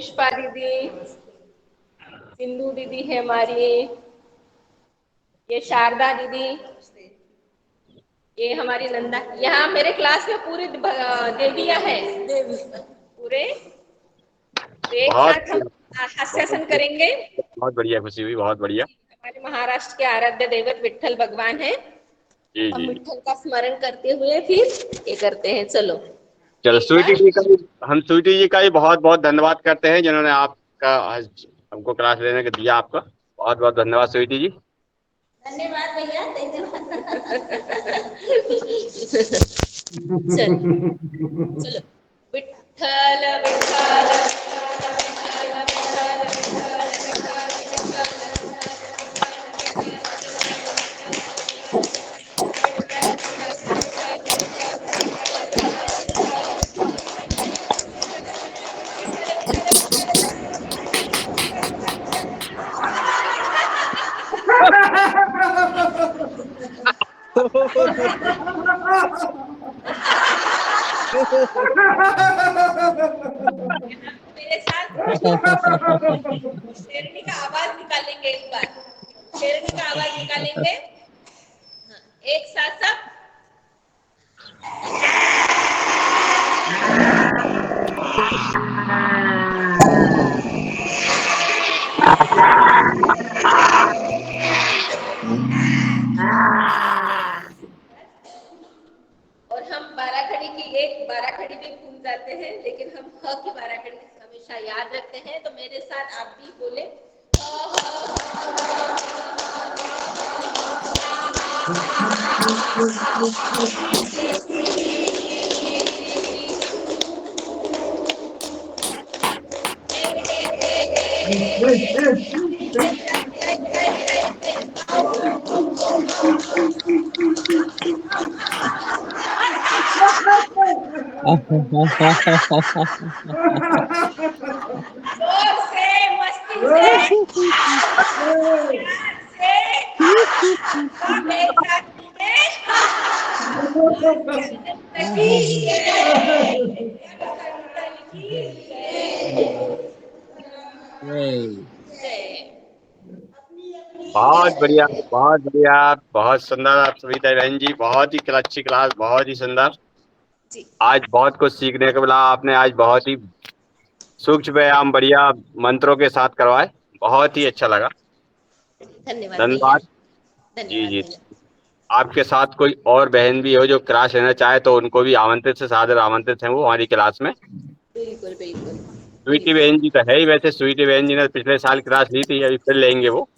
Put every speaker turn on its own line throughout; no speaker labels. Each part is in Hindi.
पुष्पा दीदी, सिंधु दीदी है हमारी, ये शारदा दीदी, ये हमारी नंदा। यहाँ मेरे क्लास में पूरी देवियां है, पूरे। तो एक
बहुत
साथ हम हास्यासन
बहुत
करेंगे।
बहुत बढ़िया, खुशी हुई, बहुत बढ़िया।
हमारे महाराष्ट्र के आराध्य दैवत विट्ठल भगवान है।
जी
हम
जी।
विट्ठल का स्मरण करते हुए फिर ये करते हैं। चलो
चलो,
एक बार।
हम स्वीटी जी का भी बहुत बहुत धन्यवाद करते हैं, जिन्होंने आपका आज हमको क्लास लेने का दिया। आपका बहुत बहुत धन्यवाद स्वीटी जी।
धन्यवाद भैया, धन्यवाद। चल चलो। विठ्ठल विठ्ठल मेरे साथ शेरनी का आवाज निकालेंगे एक बार। शेरनी का आवाज निकालेंगे। हाँ, एक साथ सब। और हम बाराखड़ी की एक बाराखड़ी भी भूल जाते हैं, लेकिन हम ह की बाराखड़ी हमेशा याद रखते हैं। तो मेरे साथ आप भी बोले। जोर से, मस्ती से, प्यार से, सब एक साथ बोले। गणतंत्र की जय, गणतंत्र की जय।
बहुत बढ़िया, बहुत बढ़िया, बहुत सुंदर। आप सविता बहन जी, बहुत ही अच्छी क्लास, बहुत ही सुंदर।
जी
आज बहुत कुछ सीखने को मिला। आपने आज बहुत ही सूक्ष्म व्यायाम बढ़िया मंत्रों के साथ करवाए, बहुत ही अच्छा लगा।
धन्यवाद भैया,
धन्यवाद। जी
धन्यवाद
जी।
भैया।
आपके साथ कोई और बहन भी हो जो क्लास लेना चाहे तो उनको भी आमंत्रित से सादर आमंत्रित हैं वो हमारी क्लास में।
बिल्कुल बिल्कुल
स्वीटी
बिल्कुल।
बहन जी तो है ही, वैसे स्वीटी बहन जी ने पिछले साल क्लास ली थी, अभी फिर लेंगे वो।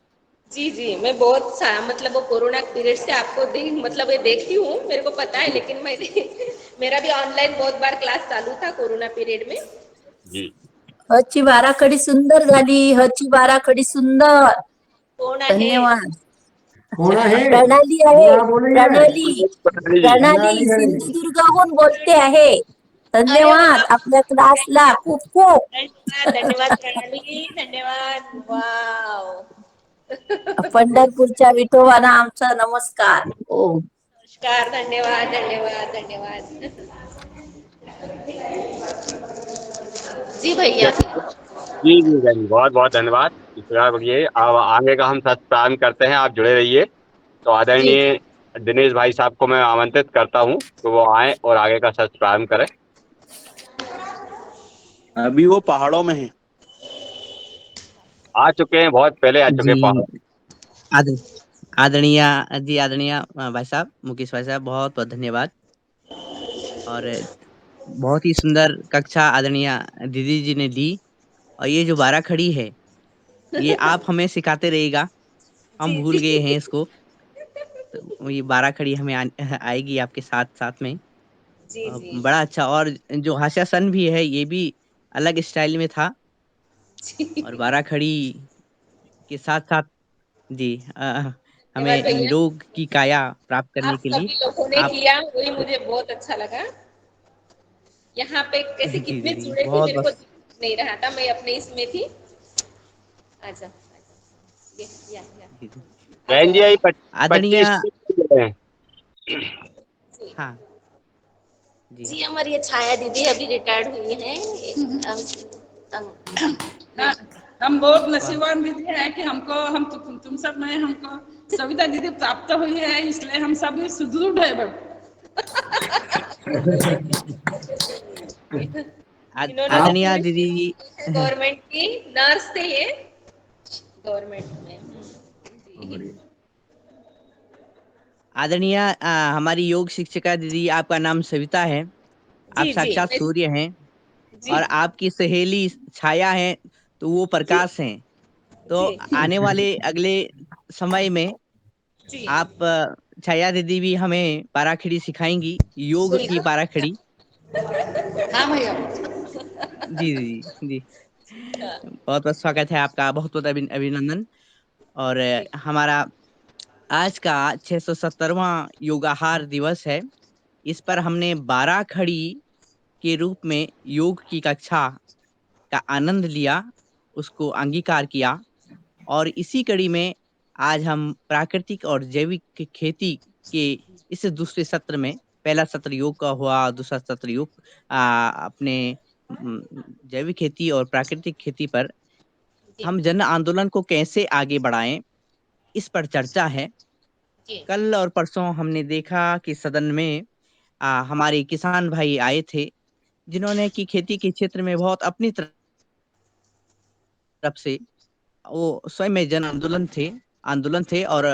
जी जी, मैं बहुत मतलब वो कोरोना पीरियड से आपको मतलब ये देखती हूँ, मेरे को पता है, लेकिन मैं मेरा भी ऑनलाइन बहुत बार क्लास चालू था कोरोना पीरियड में।
जी।
हची बाराखडी सुंदर झाली. हची बाराखडी सुंदर.
कौन आहे?
धन्यवाद.
कौन आहे?
प्रणाली आहे.
कोणा बोलही है?
प्रणाली
जी।
प्रणाली सिंधुदुर्गहून बोलते आहे.
अरे
धन्यवाद
वाह,
आपल्या क्लासला खूप खूप.
धन्यवाद धन्यवाद प्रणाली, धन्यवाद। वाव,
पंढरपूरच्या विठोबाला आमचा नमस्कार. ओम.
नमस्कार, धन्यवाद धन्यवाद धन्यवाद। जी भैया।
जी जी जी, बहुत बहुत धन्यवाद। इस प्रकार ये अब आगे का हम सत्य प्रारंभ करते हैं, आप जुड़े रहिए। तो
जी
आदरणीय दिनेश भाई साहब को मैं आमंत्रित करता हूँ कि वो आए और आगे का सत्य प्रारंभ करें।
अभी वो पहाड़ों में है।
आ चुके हैं, बहुत पहले आ चुके
जी
हैं पहाड़।
आद आदरणीय आदरणीय भाई साहब, मुकेश भाई साहब, बहुत बहुत धन्यवाद। और बहुत ही सुंदर कक्षा आदरणीय दीदी जी ने दी। और ये जो बाराखड़ी है, ये आप हमें सिखाते रहिएगा। हम
जी
भूल
जी
गए हैं इसको। तो ये बाराखड़ी हमें आएगी आपके साथ साथ में।
जी जी
बड़ा अच्छा। और जो हास्यासन भी है, ये भी अलग स्टाइल में था। और
जी।
बाराखड़ी के साथ साथ जी
धन्यवाद
हमें
भैया,
निरोग की काया प्राप्त करने
आप
के लिए
सभी लोगों ने
आप
किया, वही मुझे बहुत अच्छा लगा। यहाँ पे कैसे
जी
कितने
दीदी
जुड़े थे
बहुत
मेरे को
बहुत
दिख नहीं रहा था, मैं अपने इसमें थी। अच्छा अच्छा, या
दीदी
आप
बहन जी अभी
आदरणीय
25 हैं।
जी
हाँ जी
जी, हमारी ये छाया दीदी अभी रिटायर्ड हुई हैं।
हम बहुत नसीबवान दीदी है कि हमको हम तुम सब में हमको सविता दीदी प्राप्त हुई है, इसलिए हम सभी सुदृढ़ है।
आदरणीय दीदी
गवर्नमेंट की नर्स थे ये, गवर्नमेंट में।
आदरणीय हमारी योग शिक्षिका दीदी, आपका नाम सविता है। आप
जी
साक्षात
जी
सूर्य हैं
जी
और आपकी सहेली छाया है तो वो प्रकाश हैं। तो
जी
आने वाले अगले समय में
जी
आप छाया दीदी भी हमें पाराखड़ी सिखाएंगी, योग की
बिल्कुल।
पाराखड़ी।
हाँ भैया।
जी जी जी, बहुत बहुत स्वागत है आपका, बहुत बहुत अभिनंदन। और
जी
हमारा आज का 670वां योगाहार दिवस है। इस पर हमने 12 खड़ी के रूप में योग की कक्षा का आनंद लिया, उसको अंगीकार किया। और इसी कड़ी में आज हम प्राकृतिक और जैविक खेती के इस दूसरे सत्र में, पहला सत्र योग का हुआ, दूसरा सत्र योग अपने जैविक खेती और प्राकृतिक खेती पर
जी
हम जन आंदोलन को कैसे आगे बढ़ाएं, इस पर चर्चा है।
जी
कल और परसों हमने देखा कि सदन में हमारे किसान भाई आए थे, जिन्होंने की खेती के क्षेत्र में बहुत अपनी तरफ से वो स्वयं में जन आंदोलन थे और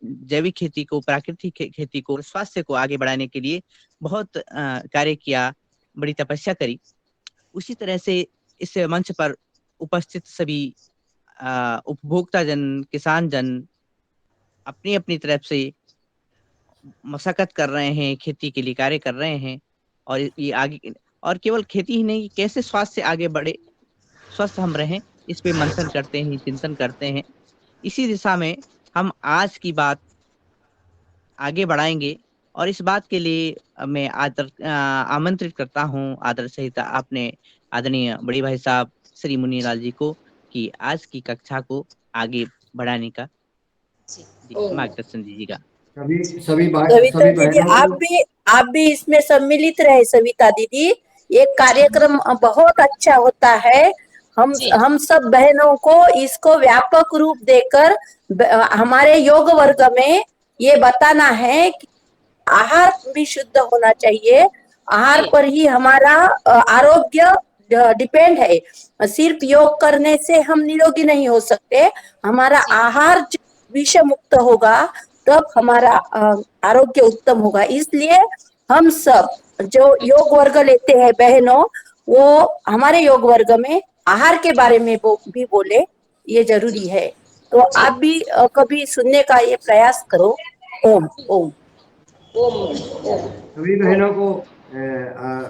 जैविक खेती को, प्राकृतिक खेती को, स्वास्थ्य को आगे बढ़ाने के लिए बहुत कार्य किया, बड़ी तपस्या करी। उसी तरह से इस मंच पर उपस्थित सभी उपभोक्ता जन, किसान जन अपनी अपनी तरफ से मशक्कत कर रहे हैं, खेती के लिए कार्य कर रहे हैं। और ये आगे, और केवल खेती ही नहीं, कैसे स्वास्थ्य से आगे बढ़े, स्वस्थ हम रहें, इस पे मंथन करते हैं, चिंतन करते हैं। इसी दिशा में हम आज की बात आगे बढ़ाएंगे। और इस बात के लिए मैं आमंत्रित करता हूं आदर सहित अपने आदरणीय बड़ी भाई साहब श्री मुनीलाल जी को, कि आज की कक्षा को आगे बढ़ाने का मार्गदर्शन दीजिएगा।
सविता
सभी
दीदी,
बहनों को
आप भी इसमें सम्मिलित रहे। सविता दीदी, ये कार्यक्रम बहुत अच्छा होता है।
जी
हम सब बहनों को इसको व्यापक रूप देकर हमारे योग वर्ग में ये बताना है कि आहार भी शुद्ध होना चाहिए। आहार
जी
पर ही हमारा आरोग्य डिपेंड है। सिर्फ योग करने से हम निरोगी नहीं हो सकते। हमारा
जी
आहार विष मुक्त होगा तब हमारा आरोग्य उत्तम होगा। इसलिए हम सब जो योग वर्ग लेते हैं बहनों, वो हमारे योग वर्ग में आहार के बारे में भी बोले, ये जरूरी है। तो
जी
आप भी कभी सुनने का ये प्रयास करो। ओम ओम।
ओम ओम
सभी
ओम।
बहनों को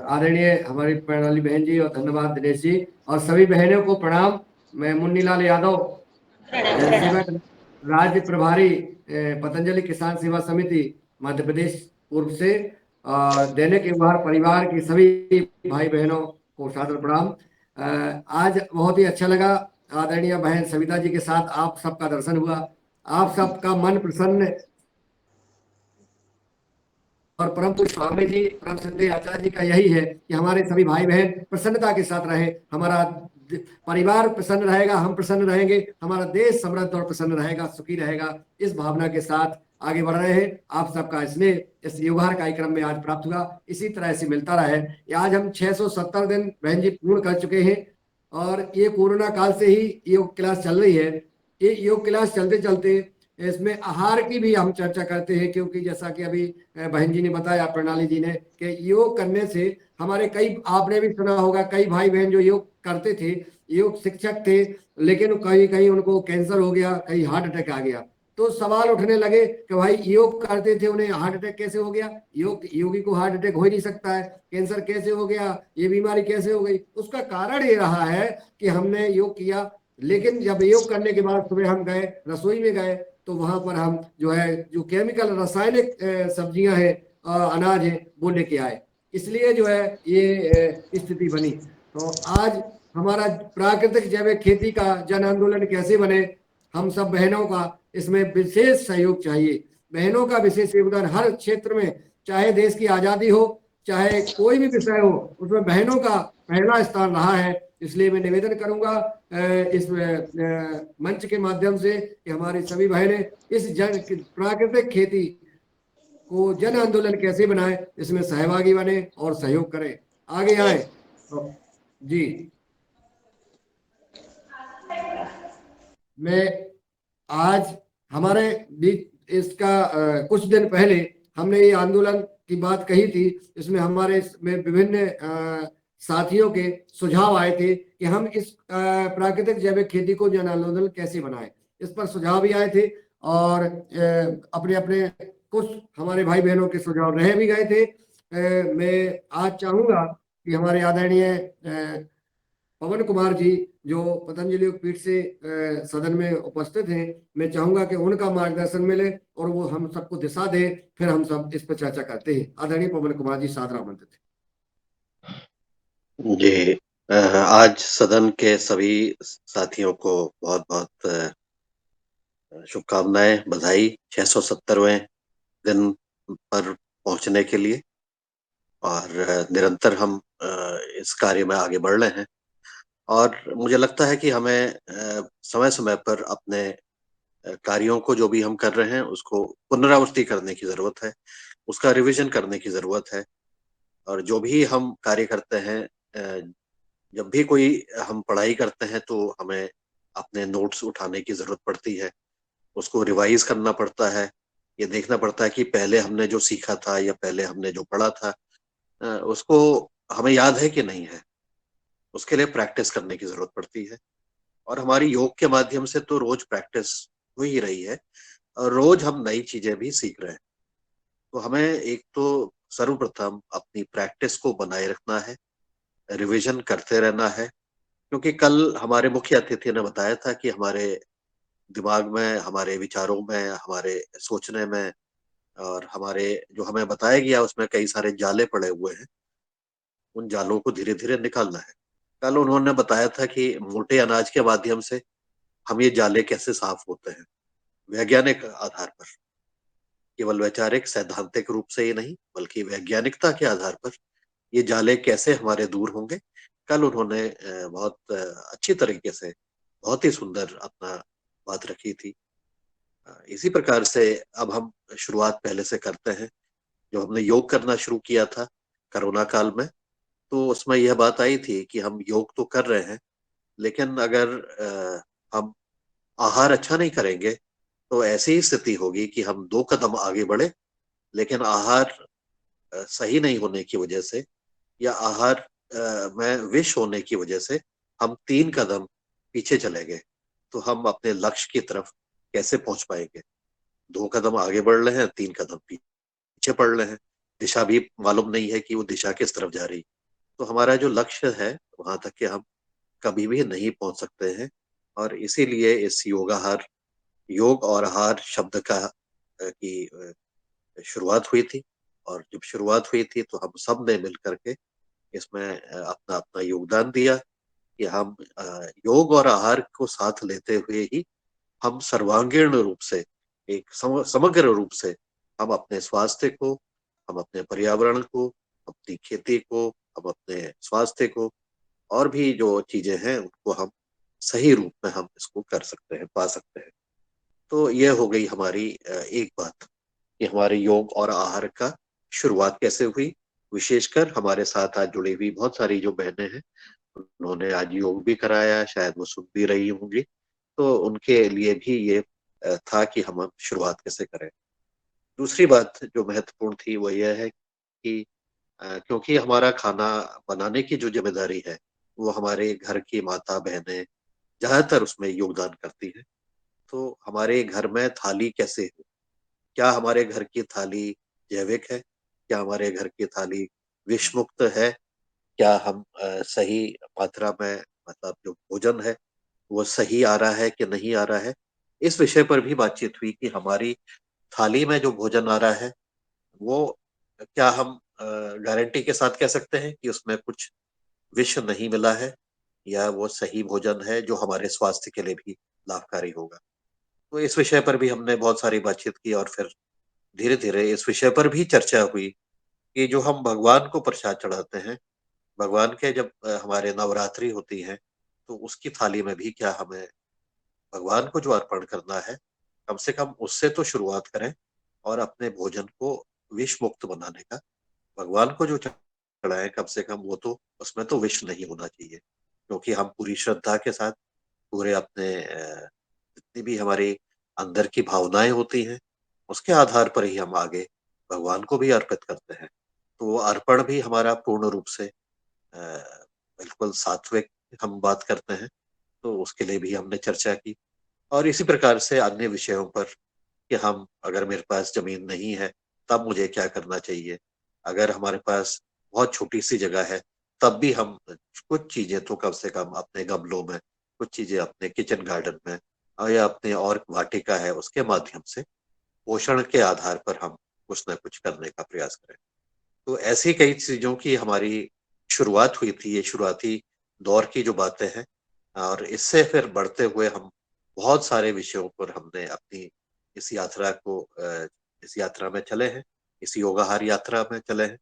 आदरणीय हमारी प्रणाली बहन जी और धन्यवाद दिनेश जी, और सभी बहनों को प्रणाम। मैं मुन्नीलाल यादव,
प्रणाम
जन
प्रणाम।
सेवा राज्य प्रभारी पतंजलि किसान सेवा समिति मध्य प्रदेश पूर्व से, दैनिक व्यवहार परिवार की सभी भाई बहनों को सादर प्रणाम। आज बहुत ही अच्छा लगा आदरणीय बहन सविता जी के साथ आप सबका दर्शन हुआ। आप सबका मन प्रसन्न, और परम पूज्य स्वामी जी, परम श्रद्धेय आचार्य जी का यही है कि हमारे सभी भाई बहन प्रसन्नता के साथ रहें। हमारा परिवार प्रसन्न रहेगा, हम प्रसन्न रहेंगे, हमारा देश समृद्ध और प्रसन्न रहेगा, सुखी रहेगा। इस भावना के साथ आगे बढ़ रहे हैं। आप सबका स्नेह इस योगाहार कार्यक्रम में आज प्राप्त हुआ, इसी तरह से मिलता रहे। आज हम 670 दिन बहन जी पूर्ण कर चुके हैं, और ये कोरोना काल से ही योग क्लास चल रही है। ये योग क्लास चलते चलते इसमें आहार की भी हम चर्चा करते हैं, क्योंकि जैसा कि अभी बहन जी ने बताया, प्रणाली जी ने, कि योग करने से हमारे कई, आपने भी सुना होगा, कई भाई बहन जो योग करते थे, योग शिक्षक थे, लेकिन कहीं कहीं उनको कैंसर हो गया, कहीं हार्ट अटैक आ गया। तो सवाल उठने लगे कि भाई योग करते थे, उन्हें हार्ट अटैक कैसे हो गया? योगी को हार्ट अटैक हो ही नहीं सकता है, कैंसर कैसे हो गया, ये बीमारी कैसे हो गई? उसका कारण ये रहा है कि हमने योग किया, लेकिन जब योग करने के बाद सुबह हम गए, रसोई में गए, तो वहां पर हम जो है, जो केमिकल रासायनिक सब्जियां हैं, अनाज है, वो लेके आए। इसलिए जो है ये स्थिति बनी। तो आज हमारा प्राकृतिक जैविक खेती का जन आंदोलन कैसे बने, हम सब बहनों का इसमें विशेष सहयोग चाहिए। बहनों का विशेष योगदान हर क्षेत्र में, चाहे देश की आजादी हो, चाहे कोई भी विषय हो, उसमें बहनों का पहला स्थान रहा है। इसलिए मैं निवेदन करूंगा इस मंच के माध्यम से कि हमारी सभी बहनें इस प्राकृतिक खेती को जन आंदोलन कैसे बनाए, इसमें सहभागी बने और सहयोग करें, आगे आए। जी, मैं आज हमारे बीच इसका कुछ दिन पहले हमने ये आंदोलन की बात कही थी, इसमें हमारे इसमें विभिन्न साथियों के सुझाव आए थे कि हम इस प्राकृतिक जैविक खेती को जन आंदोलन कैसे बनाएं। इस पर सुझाव भी आए थे और अपने अपने कुछ हमारे भाई बहनों के सुझाव रह भी गए थे। मैं आज चाहूंगा कि हमारे आदरणीय पवन कुमार जी जो पतंजलि योगपीठ से सदन में उपस्थित हैं, मैं चाहूंगा कि उनका मार्गदर्शन मिले और वो हम सबको दिशा दे, फिर हम सब इस पर चर्चा करते हैं। आदरणीय पवन कुमार जी सादर आमंत्रित हैं।
जी, आज सदन के सभी साथियों को बहुत बहुत शुभकामनाएं, बधाई 670वें दिन पर पहुंचने के लिए। और निरंतर हम इस कार्य में आगे बढ़ रहे हैं और मुझे लगता है कि हमें समय समय पर अपने कार्यों को जो भी हम कर रहे हैं उसको पुनरावृत्ति करने की जरूरत है, उसका रिवीजन करने की जरूरत है। और जो भी हम कार्य करते हैं, जब भी कोई हम पढ़ाई करते हैं तो हमें अपने नोट्स उठाने की जरूरत पड़ती है, उसको रिवाइज करना पड़ता है, ये देखना पड़ता है कि पहले हमने जो सीखा था या पहले हमने जो पढ़ा था उसको हमें याद है कि नहीं है। उसके लिए प्रैक्टिस करने की जरूरत पड़ती है और हमारी योग के माध्यम से तो रोज प्रैक्टिस हो ही रही है और रोज हम नई चीजें भी सीख रहे हैं। तो हमें एक तो सर्वप्रथम अपनी प्रैक्टिस को बनाए रखना है, रिवीजन करते रहना है, क्योंकि कल हमारे मुख्य अतिथि ने बताया था कि हमारे दिमाग में, हमारे विचारों में, हमारे सोचने में और हमारे जो हमें बताया गया उसमें कई सारे जाले पड़े हुए हैं, उन जालों को धीरे धीरे निकालना है। कल उन्होंने बताया था कि मोटे अनाज के माध्यम से हम ये जाले कैसे साफ होते हैं, वैज्ञानिक आधार पर, केवल वैचारिक सैद्धांतिक रूप से ही नहीं बल्कि वैज्ञानिकता के आधार पर ये जाले कैसे हमारे दूर होंगे। कल उन्होंने बहुत अच्छी तरीके से, बहुत ही सुंदर अपना बात रखी थी। इसी प्रकार से अब हम शुरुआत पहले से करते हैं। जो हमने योग करना शुरू किया था कोरोना काल में, तो उसमें यह बात आई थी कि हम योग तो कर रहे हैं, लेकिन अगर हम आहार अच्छा नहीं करेंगे तो ऐसी ही स्थिति होगी कि हम 2 कदम आगे बढ़े, लेकिन आहार सही नहीं होने की वजह से या आहार में विष होने की वजह से हम 3 कदम पीछे चले गए, तो हम अपने लक्ष्य की तरफ कैसे पहुंच पाएंगे। 2 कदम आगे बढ़ रहे हैं, 3 कदम पीछे पड़ रहे हैं, दिशा भी मालूम नहीं है कि वो दिशा किस तरफ जा रही। तो हमारा जो लक्ष्य है वहां तक के हम कभी भी नहीं पहुंच सकते हैं। और इसीलिए इस योगाहार, योग और आहार शब्द का की शुरुआत हुई थी। और जब शुरुआत हुई थी तो हम सब ने मिल करके इसमें अपना अपना योगदान दिया कि हम योग और आहार को साथ लेते हुए ही हम सर्वांगीण रूप से, एक समग्र रूप से हम अपने स्वास्थ्य को, हम अपने पर्यावरण को, अपनी खेती को, हम अपने स्वास्थ्य को और भी जो चीजें हैं उनको हम सही रूप में हम इसको कर सकते हैं, पा सकते हैं। तो ये हो गई हमारी एक बात कि हमारे योग और आहार का शुरुआत कैसे हुई। विशेषकर हमारे साथ आज जुड़ी हुई बहुत सारी जो बहनें हैं उन्होंने आज योग भी कराया, शायद वो सुन भी रही होंगी, तो उनके लिए भी ये था कि हम शुरुआत कैसे करें। दूसरी बात जो महत्वपूर्ण थी वो यह है कि क्योंकि हमारा खाना बनाने की जो जिम्मेदारी है वो हमारे घर की माता बहनें ज्यादातर उसमें योगदान करती है। तो हमारे घर में थाली कैसे हो, क्या हमारे घर की थाली जैविक है, क्या हमारे घर की थाली विष मुक्त है, क्या हम सही मात्रा में, मतलब जो भोजन है वो सही आ रहा है कि नहीं आ रहा है। इस विषय पर भी बातचीत हुई कि हमारी थाली में जो भोजन आ रहा है वो क्या हम गारंटी के साथ कह सकते हैं कि उसमें कुछ विष नहीं मिला है, या वो सही भोजन है जो हमारे स्वास्थ्य के लिए भी लाभकारी होगा। तो इस विषय पर भी हमने बहुत सारी बातचीत की और फिर धीरे धीरे इस विषय पर भी चर्चा हुई कि जो हम भगवान को प्रसाद चढ़ाते हैं भगवान के जब हमारे नवरात्रि होती है तो उसकी थाली में भी क्या हमें भगवान को जो अर्पण करना है कम से कम उससे तो शुरुआत करें और अपने भोजन को विष मुक्त बनाने का, भगवान को जो चढ़ाएं कम से कम वो तो उसमें तो विष नहीं होना चाहिए, क्योंकि हम पूरी श्रद्धा के साथ पूरे अपने जितनी भी हमारी अंदर की भावनाएं होती हैं उसके आधार पर ही हम आगे भगवान को भी अर्पित करते हैं। तो वो अर्पण भी हमारा पूर्ण रूप से बिल्कुल सात्विक हम बात करते हैं, तो उसके लिए भी हमने चर्चा की। और इसी प्रकार से अन्य विषयों पर कि हम अगर मेरे पास जमीन नहीं है तब मुझे क्या करना चाहिए, अगर हमारे पास बहुत छोटी सी जगह है तब भी हम कुछ चीजें तो कम से कम अपने गमलों में, कुछ चीजें अपने किचन गार्डन में या अपने और वाटिका है उसके माध्यम से पोषण के आधार पर हम कुछ न कुछ करने का प्रयास करें। तो ऐसी कई चीजों की हमारी शुरुआत हुई थी, ये शुरुआती दौर की जो बातें हैं, और इससे फिर बढ़ते हुए हम बहुत सारे विषयों पर हमने अपनी इस यात्रा को इस यात्रा में चले हैं, इस योगाहार यात्रा में चले हैं,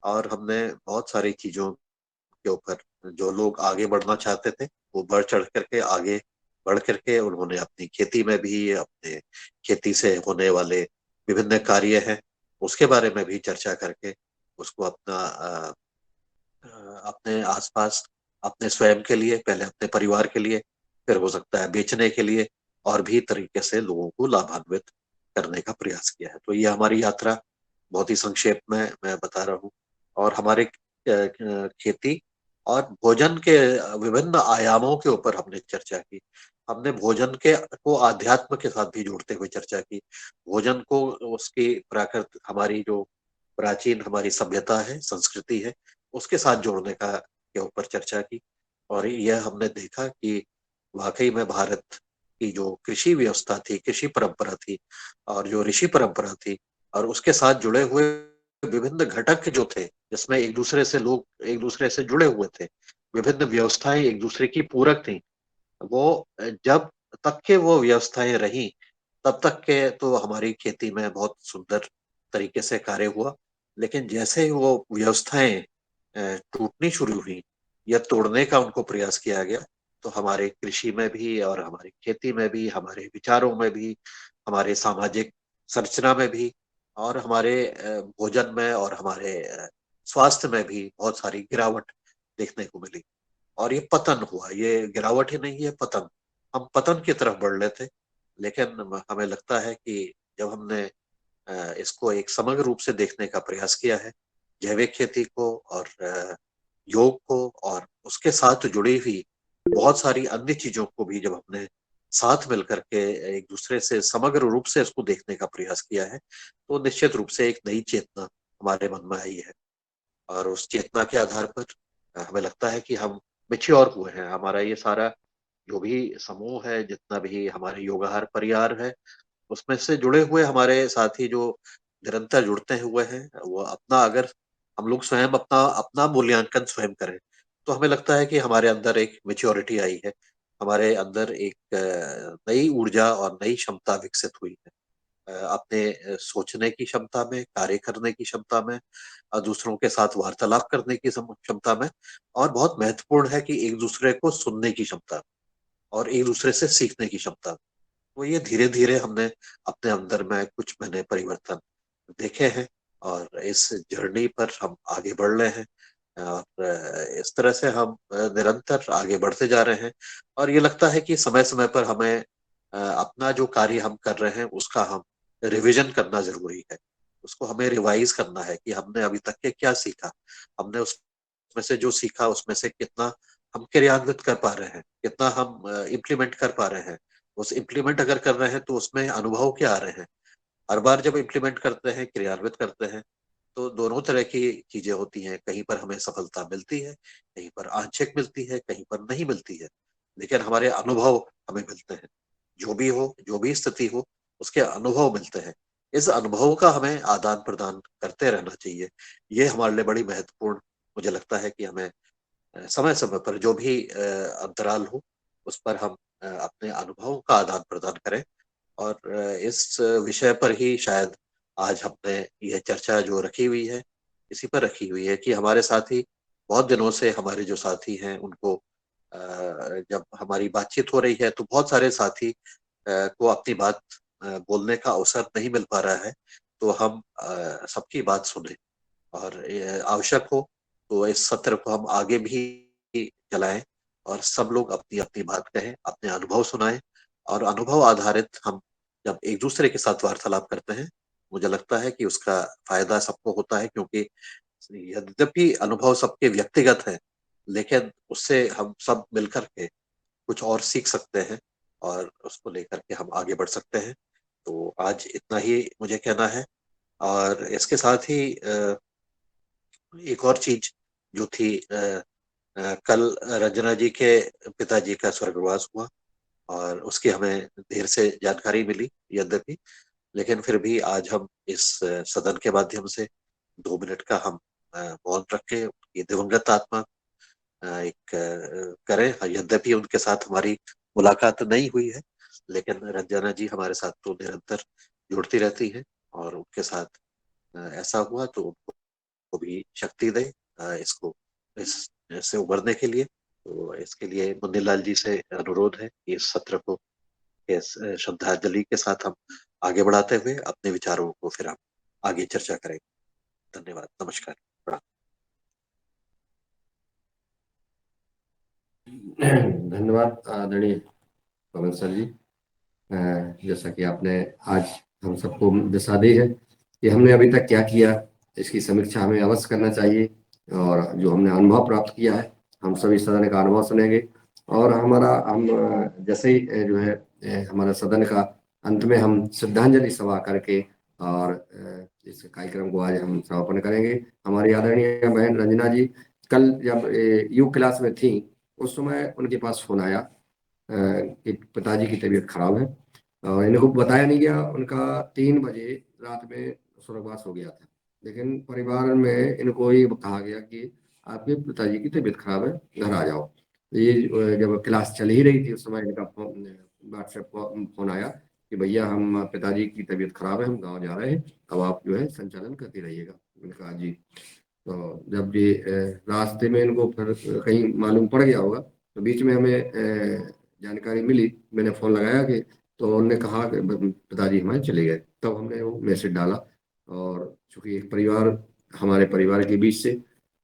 और हमने बहुत सारी चीजों के ऊपर जो लोग आगे बढ़ना चाहते थे वो बढ़ चढ़ करके आगे बढ़ करके उन्होंने अपनी खेती में भी, अपने खेती से होने वाले विभिन्न कार्य हैं उसके बारे में भी चर्चा करके उसको अपना अपने आसपास, अपने स्वयं के लिए, पहले अपने परिवार के लिए, फिर हो सकता है बेचने के लिए, और भी तरीके से लोगों को लाभान्वित करने का प्रयास किया है। तो ये हमारी यात्रा बहुत ही संक्षेप में मैं बता रहा हूँ। और हमारे खेती और भोजन के विभिन्न आयामों के ऊपर हमने चर्चा की। हमने भोजन के को आध्यात्म के साथ भी जोड़ते हुए चर्चा की, भोजन को उसकी प्राकृत हमारी जो प्राचीन हमारी सभ्यता है, संस्कृति है, उसके साथ जोड़ने का के ऊपर चर्चा की। और यह हमने देखा कि वाकई में भारत की जो कृषि व्यवस्था थी, कृषि परंपरा थी, और जो ऋषि परंपरा थी, और उसके साथ जुड़े हुए विभिन्न घटक जो थे जिसमें एक दूसरे से लोग एक दूसरे से जुड़े हुए थे, विभिन्न व्यवस्थाएं एक दूसरे की पूरक थी, वो जब तक के वो व्यवस्थाएं रही तब तक के तो हमारी खेती में बहुत सुंदर तरीके से कार्य हुआ। लेकिन जैसे ही वो व्यवस्थाएं टूटनी शुरू हुई या तोड़ने का उनको प्रयास किया गया, तो हमारे कृषि में भी और हमारी खेती में भी, हमारे विचारों में भी, हमारे सामाजिक संरचना में भी, और हमारे भोजन में और हमारे स्वास्थ्य में भी बहुत सारी गिरावट देखने को मिली। और ये पतन हुआ, ये गिरावट ही नहीं है, पतन। हम पतन की तरफ बढ़ रहे थे। लेकिन हमें लगता है कि जब हमने इसको एक समग्र रूप से देखने का प्रयास किया है, जैविक खेती को और योग को और उसके साथ जुड़ी हुई बहुत सारी अन्य चीजों को भी जब हमने साथ मिलकर के एक दूसरे से समग्र रूप से इसको देखने का प्रयास किया है, तो निश्चित रूप से एक नई चेतना हमारे मन में आई है। और उस चेतना के आधार पर हमें लगता है कि हम मैच्योर हुए हैं। हमारा ये सारा जो भी समूह है, जितना भी हमारे योगाहार परिवार है, उसमें से जुड़े हुए हमारे साथी जो निरंतर जुड़ते हुए हैं, वो अपना अगर हम लोग स्वयं अपना अपना मूल्यांकन स्वयं करें, तो हमें लगता है कि हमारे अंदर एक मेच्योरिटी आई है, हमारे अंदर एक नई ऊर्जा और नई क्षमता विकसित हुई है, अपने सोचने की क्षमता में, कार्य करने की क्षमता में, दूसरों के साथ वार्तालाप करने की क्षमता में, और बहुत महत्वपूर्ण है कि एक दूसरे को सुनने की क्षमता और एक दूसरे से सीखने की क्षमता। तो ये धीरे धीरे हमने अपने अंदर में कुछ मैंने परिवर्तन देखे हैं, और इस जर्नी पर हम आगे बढ़ रहे हैं, और इस तरह से हम निरंतर आगे बढ़ते जा रहे हैं। और ये लगता है कि समय समय पर हमें अपना जो कार्य हम कर रहे हैं उसका हम रिवीजन करना जरूरी है, उसको हमें रिवाइज करना है कि हमने अभी तक के क्या सीखा, हमने उसमें से जो सीखा उसमें से कितना हम क्रियान्वित कर पा रहे हैं, कितना हम इम्प्लीमेंट कर पा रहे हैं। उस इम्प्लीमेंट अगर कर रहे हैं तो उसमें अनुभव क्या आ रहे हैं। हर बार जब इम्प्लीमेंट करते हैं, क्रियान्वित करते हैं, तो दोनों तरह की चीजें होती हैं, कहीं पर हमें सफलता मिलती है, कहीं पर आंशिक मिलती है, कहीं पर नहीं मिलती है, लेकिन हमारे अनुभव हमें मिलते हैं। जो भी हो, जो भी स्थिति हो, उसके अनुभव मिलते हैं। इस अनुभव का हमें आदान प्रदान करते रहना चाहिए। ये हमारे लिए बड़ी महत्वपूर्ण मुझे लगता है कि हमें समय समय पर जो भी अंतराल हो उस पर हम अपने अनुभवों का आदान प्रदान करें। और इस विषय पर ही शायद आज हमने यह चर्चा जो रखी हुई है, इसी पर रखी हुई है कि हमारे साथी बहुत दिनों से हमारे जो साथी हैं उनको जब हमारी बातचीत हो रही है तो बहुत सारे साथी को अपनी बात बोलने का अवसर नहीं मिल पा रहा है, तो हम सबकी बात सुने और आवश्यक हो तो इस सत्र को हम आगे भी चलाएं और सब लोग अपनी अपनी बात कहें, अपने अनुभव सुनाएं और अनुभव आधारित हम जब एक दूसरे के साथ वार्तालाप करते हैं, मुझे लगता है कि उसका फायदा सबको होता है, क्योंकि यद्यपि अनुभव सबके व्यक्तिगत है लेकिन उससे हम सब मिलकर के कुछ और सीख सकते हैं और उसको लेकर के हम आगे बढ़ सकते हैं। तो आज इतना ही मुझे कहना है। और इसके साथ ही एक और चीज जो थी, कल रंजना जी के पिताजी का स्वर्गवास हुआ और उसकी हमें देर से जानकारी मिली यद्यपि, लेकिन फिर भी आज हम इस सदन के माध्यम से 2 मिनट का हम मौन रख के उनकी दिवंगत आत्मा एक करें। यद्यपि उनके साथ हमारी मुलाकात नहीं हुई है, लेकिन रंजना जी हमारे साथ तो निरंतर जुड़ती रहती है और उनके साथ ऐसा हुआ तो उनको भी शक्ति दे इसको इससे उभरने के लिए। तो इसके लिए मुन्नीलाल जी से अनुरोध है कि इस सत्र को इस श्रद्धांजलि के साथ हम आगे बढ़ाते हुए अपने विचारों को फिर हम आगे चर्चा करेंगे। धन्यवाद, नमस्कार, प्रणाम।
धन्यवाद आदरणीय पवन सर जी। जैसा कि आपने आज हम सबको दिशा दी है कि हमने अभी तक क्या किया, इसकी समीक्षा हमें अवश्य करना चाहिए और जो हमने अनुभव प्राप्त किया है हम सभी सदन का अनुभव सुनेंगे और हम जैसे ही जो है हमारा सदन का अंत में हम श्रद्धांजलि सभा करके और इस कार्यक्रम को आज हम समापन करेंगे। हमारी आदरणीय बहन रंजना जी कल जब यू क्लास में थी उस समय उनके पास फोन आया कि पिताजी की तबीयत खराब है और इनको बताया नहीं गया। उनका 3 बजे रात में स्वर्गवास हो गया था, लेकिन परिवार में इनको ये कहा गया कि आपके पिताजी की तबीयत खराब है, घर आ जाओ। ये जब क्लास चल ही रही थी उस समय इनका व्हाट्सएप फोन आया कि भैया हम पिताजी की तबीयत खराब है, हम गाँव जा रहे हैं, अब आप जो है संचालन करते रहिएगा। मैंने कहा जी। तो जब ये रास्ते में इनको फिर कहीं मालूम पड़ गया होगा तो बीच में हमें जानकारी मिली, मैंने फोन लगाया कि तो उन्होंने कहा कि पिताजी हमारे चले गए। तब हमने वो मैसेज डाला और चूंकि एक परिवार हमारे परिवार के बीच से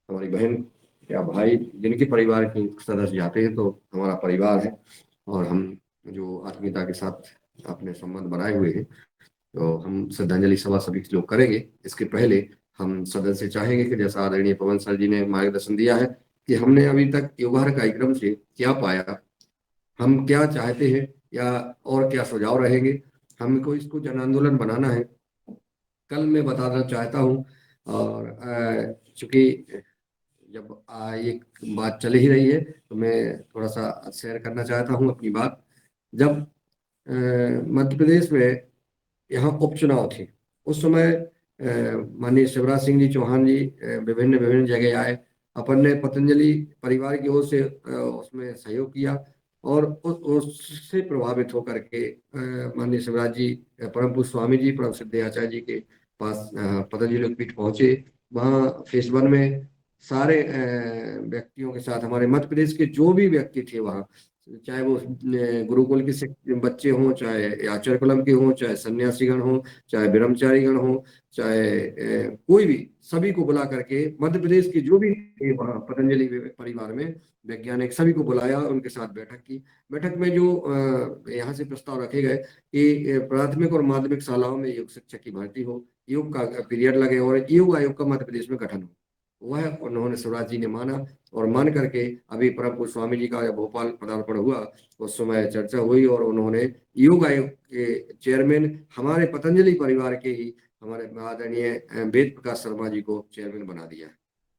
हमारी बहन या भाई जिनके परिवार के सदस्य जाते हैं तो हमारा परिवार है और हम जो आत्मीयता के साथ अपने संबंध बनाए हुए हैं तो हम श्रद्धांजलि सभा सभी लोग करेंगे। इसके पहले हम सदन से चाहेंगे कि जैसा आदरणीय पवन सर जी ने मार्गदर्शन दिया है कि हमने अभी तक युवाहर कार्यक्रम से क्या पाया, हम क्या चाहते हैं या और क्या सुझाव रहेंगे, हमको इसको जन आंदोलन बनाना है। कल मैं बताना चाहता हूँ और चूंकि जब एक बात चल ही रही है तो मैं थोड़ा सा शेयर करना चाहता हूँ अपनी बात। जब मध्य प्रदेश में यहाँ उपचुनाव थे उस समय माननीय शिवराज सिंह जी चौहान जी विभिन्न विभिन्न जगह आए, अपन ने पतंजलि परिवार की ओर से उसमें सहयोग किया और उससे प्रभावित होकर के माननीय शिवराज जी परम पूज्य स्वामी जी परम सिद्ध आचार्य जी के पास पतंजलि पीठ पहुंचे। वहाँ फेस 1 में सारे व्यक्तियों के साथ हमारे मध्य प्रदेश के जो भी व्यक्ति थे वहाँ, चाहे वो गुरुकुल के बच्चे हों, चाहे आचार्य कुलम के हों, चाहे सन्यासीगण हों, चाहे ब्रह्मचारीगण हों, चाहे कोई भी, सभी को बुला करके मध्य प्रदेश के जो भी थे वहाँ पतंजलि परिवार में वैज्ञानिक सभी को बुलाया, उनके साथ बैठक की। बैठक में जो यहाँ से प्रस्ताव रखे गए कि प्राथमिक और माध्यमिक शालाओं में योग शिक्षक की भर्ती हो, योग का पीरियड लगे और योग आयोग का मध्य प्रदेश में गठन हो, वह उन्होंने शिवराज जी ने माना और मान करके अभी परम पूज्य स्वामी जी का जब भोपाल पदार्पण हुआ उस समय चर्चा हुई और उन्होंने योग आयोग के चेयरमैन हमारे पतंजलि परिवार के ही हमारे आदरणीय वेद प्रकाश शर्मा जी को चेयरमैन बना दिया।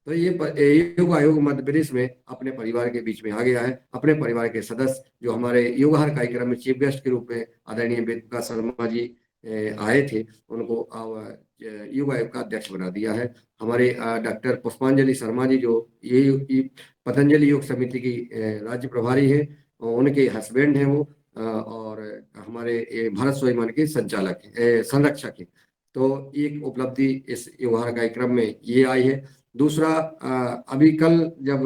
तो ये योग आयोग मध्य प्रदेश में अपने परिवार के बीच में आ गया है। अपने परिवार के सदस्य जो हमारे योगाहार कार्यक्रम में चीफ गेस्ट के रूप में आदरणीय वेद प्रकाश शर्मा जी आए थे, उनको योग आयोग का अध्यक्ष बना दिया है। हमारे डॉक्टर पुष्पांजलि शर्मा जी जो ये पतंजलि योग समिति की राज्य प्रभारी है, उनके हस्बैंड हैं वो और हमारे भारत स्वाभिमान के संचालक संरक्षक है। तो एक उपलब्धि इस योगाहार कार्यक्रम में ये आई है। दूसरा, अभी कल जब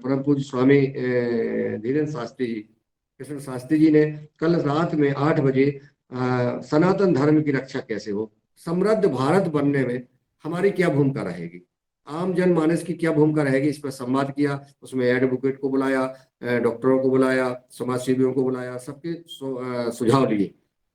परम पूज्य स्वामी धीरेन्द्र शास्त्री जी, कृष्ण शास्त्री जी ने कल रात में 8 बजे सनातन धर्म की रक्षा कैसे हो, समृद्ध भारत बनने में हमारी क्या भूमिका रहेगी, आम जनमानस की क्या भूमिका रहेगी, इस पर संवाद किया। उसमें एडवोकेट को बुलाया, डॉक्टरों को बुलाया, समाज सेवियों को बुलाया, सबके सुझाव लिए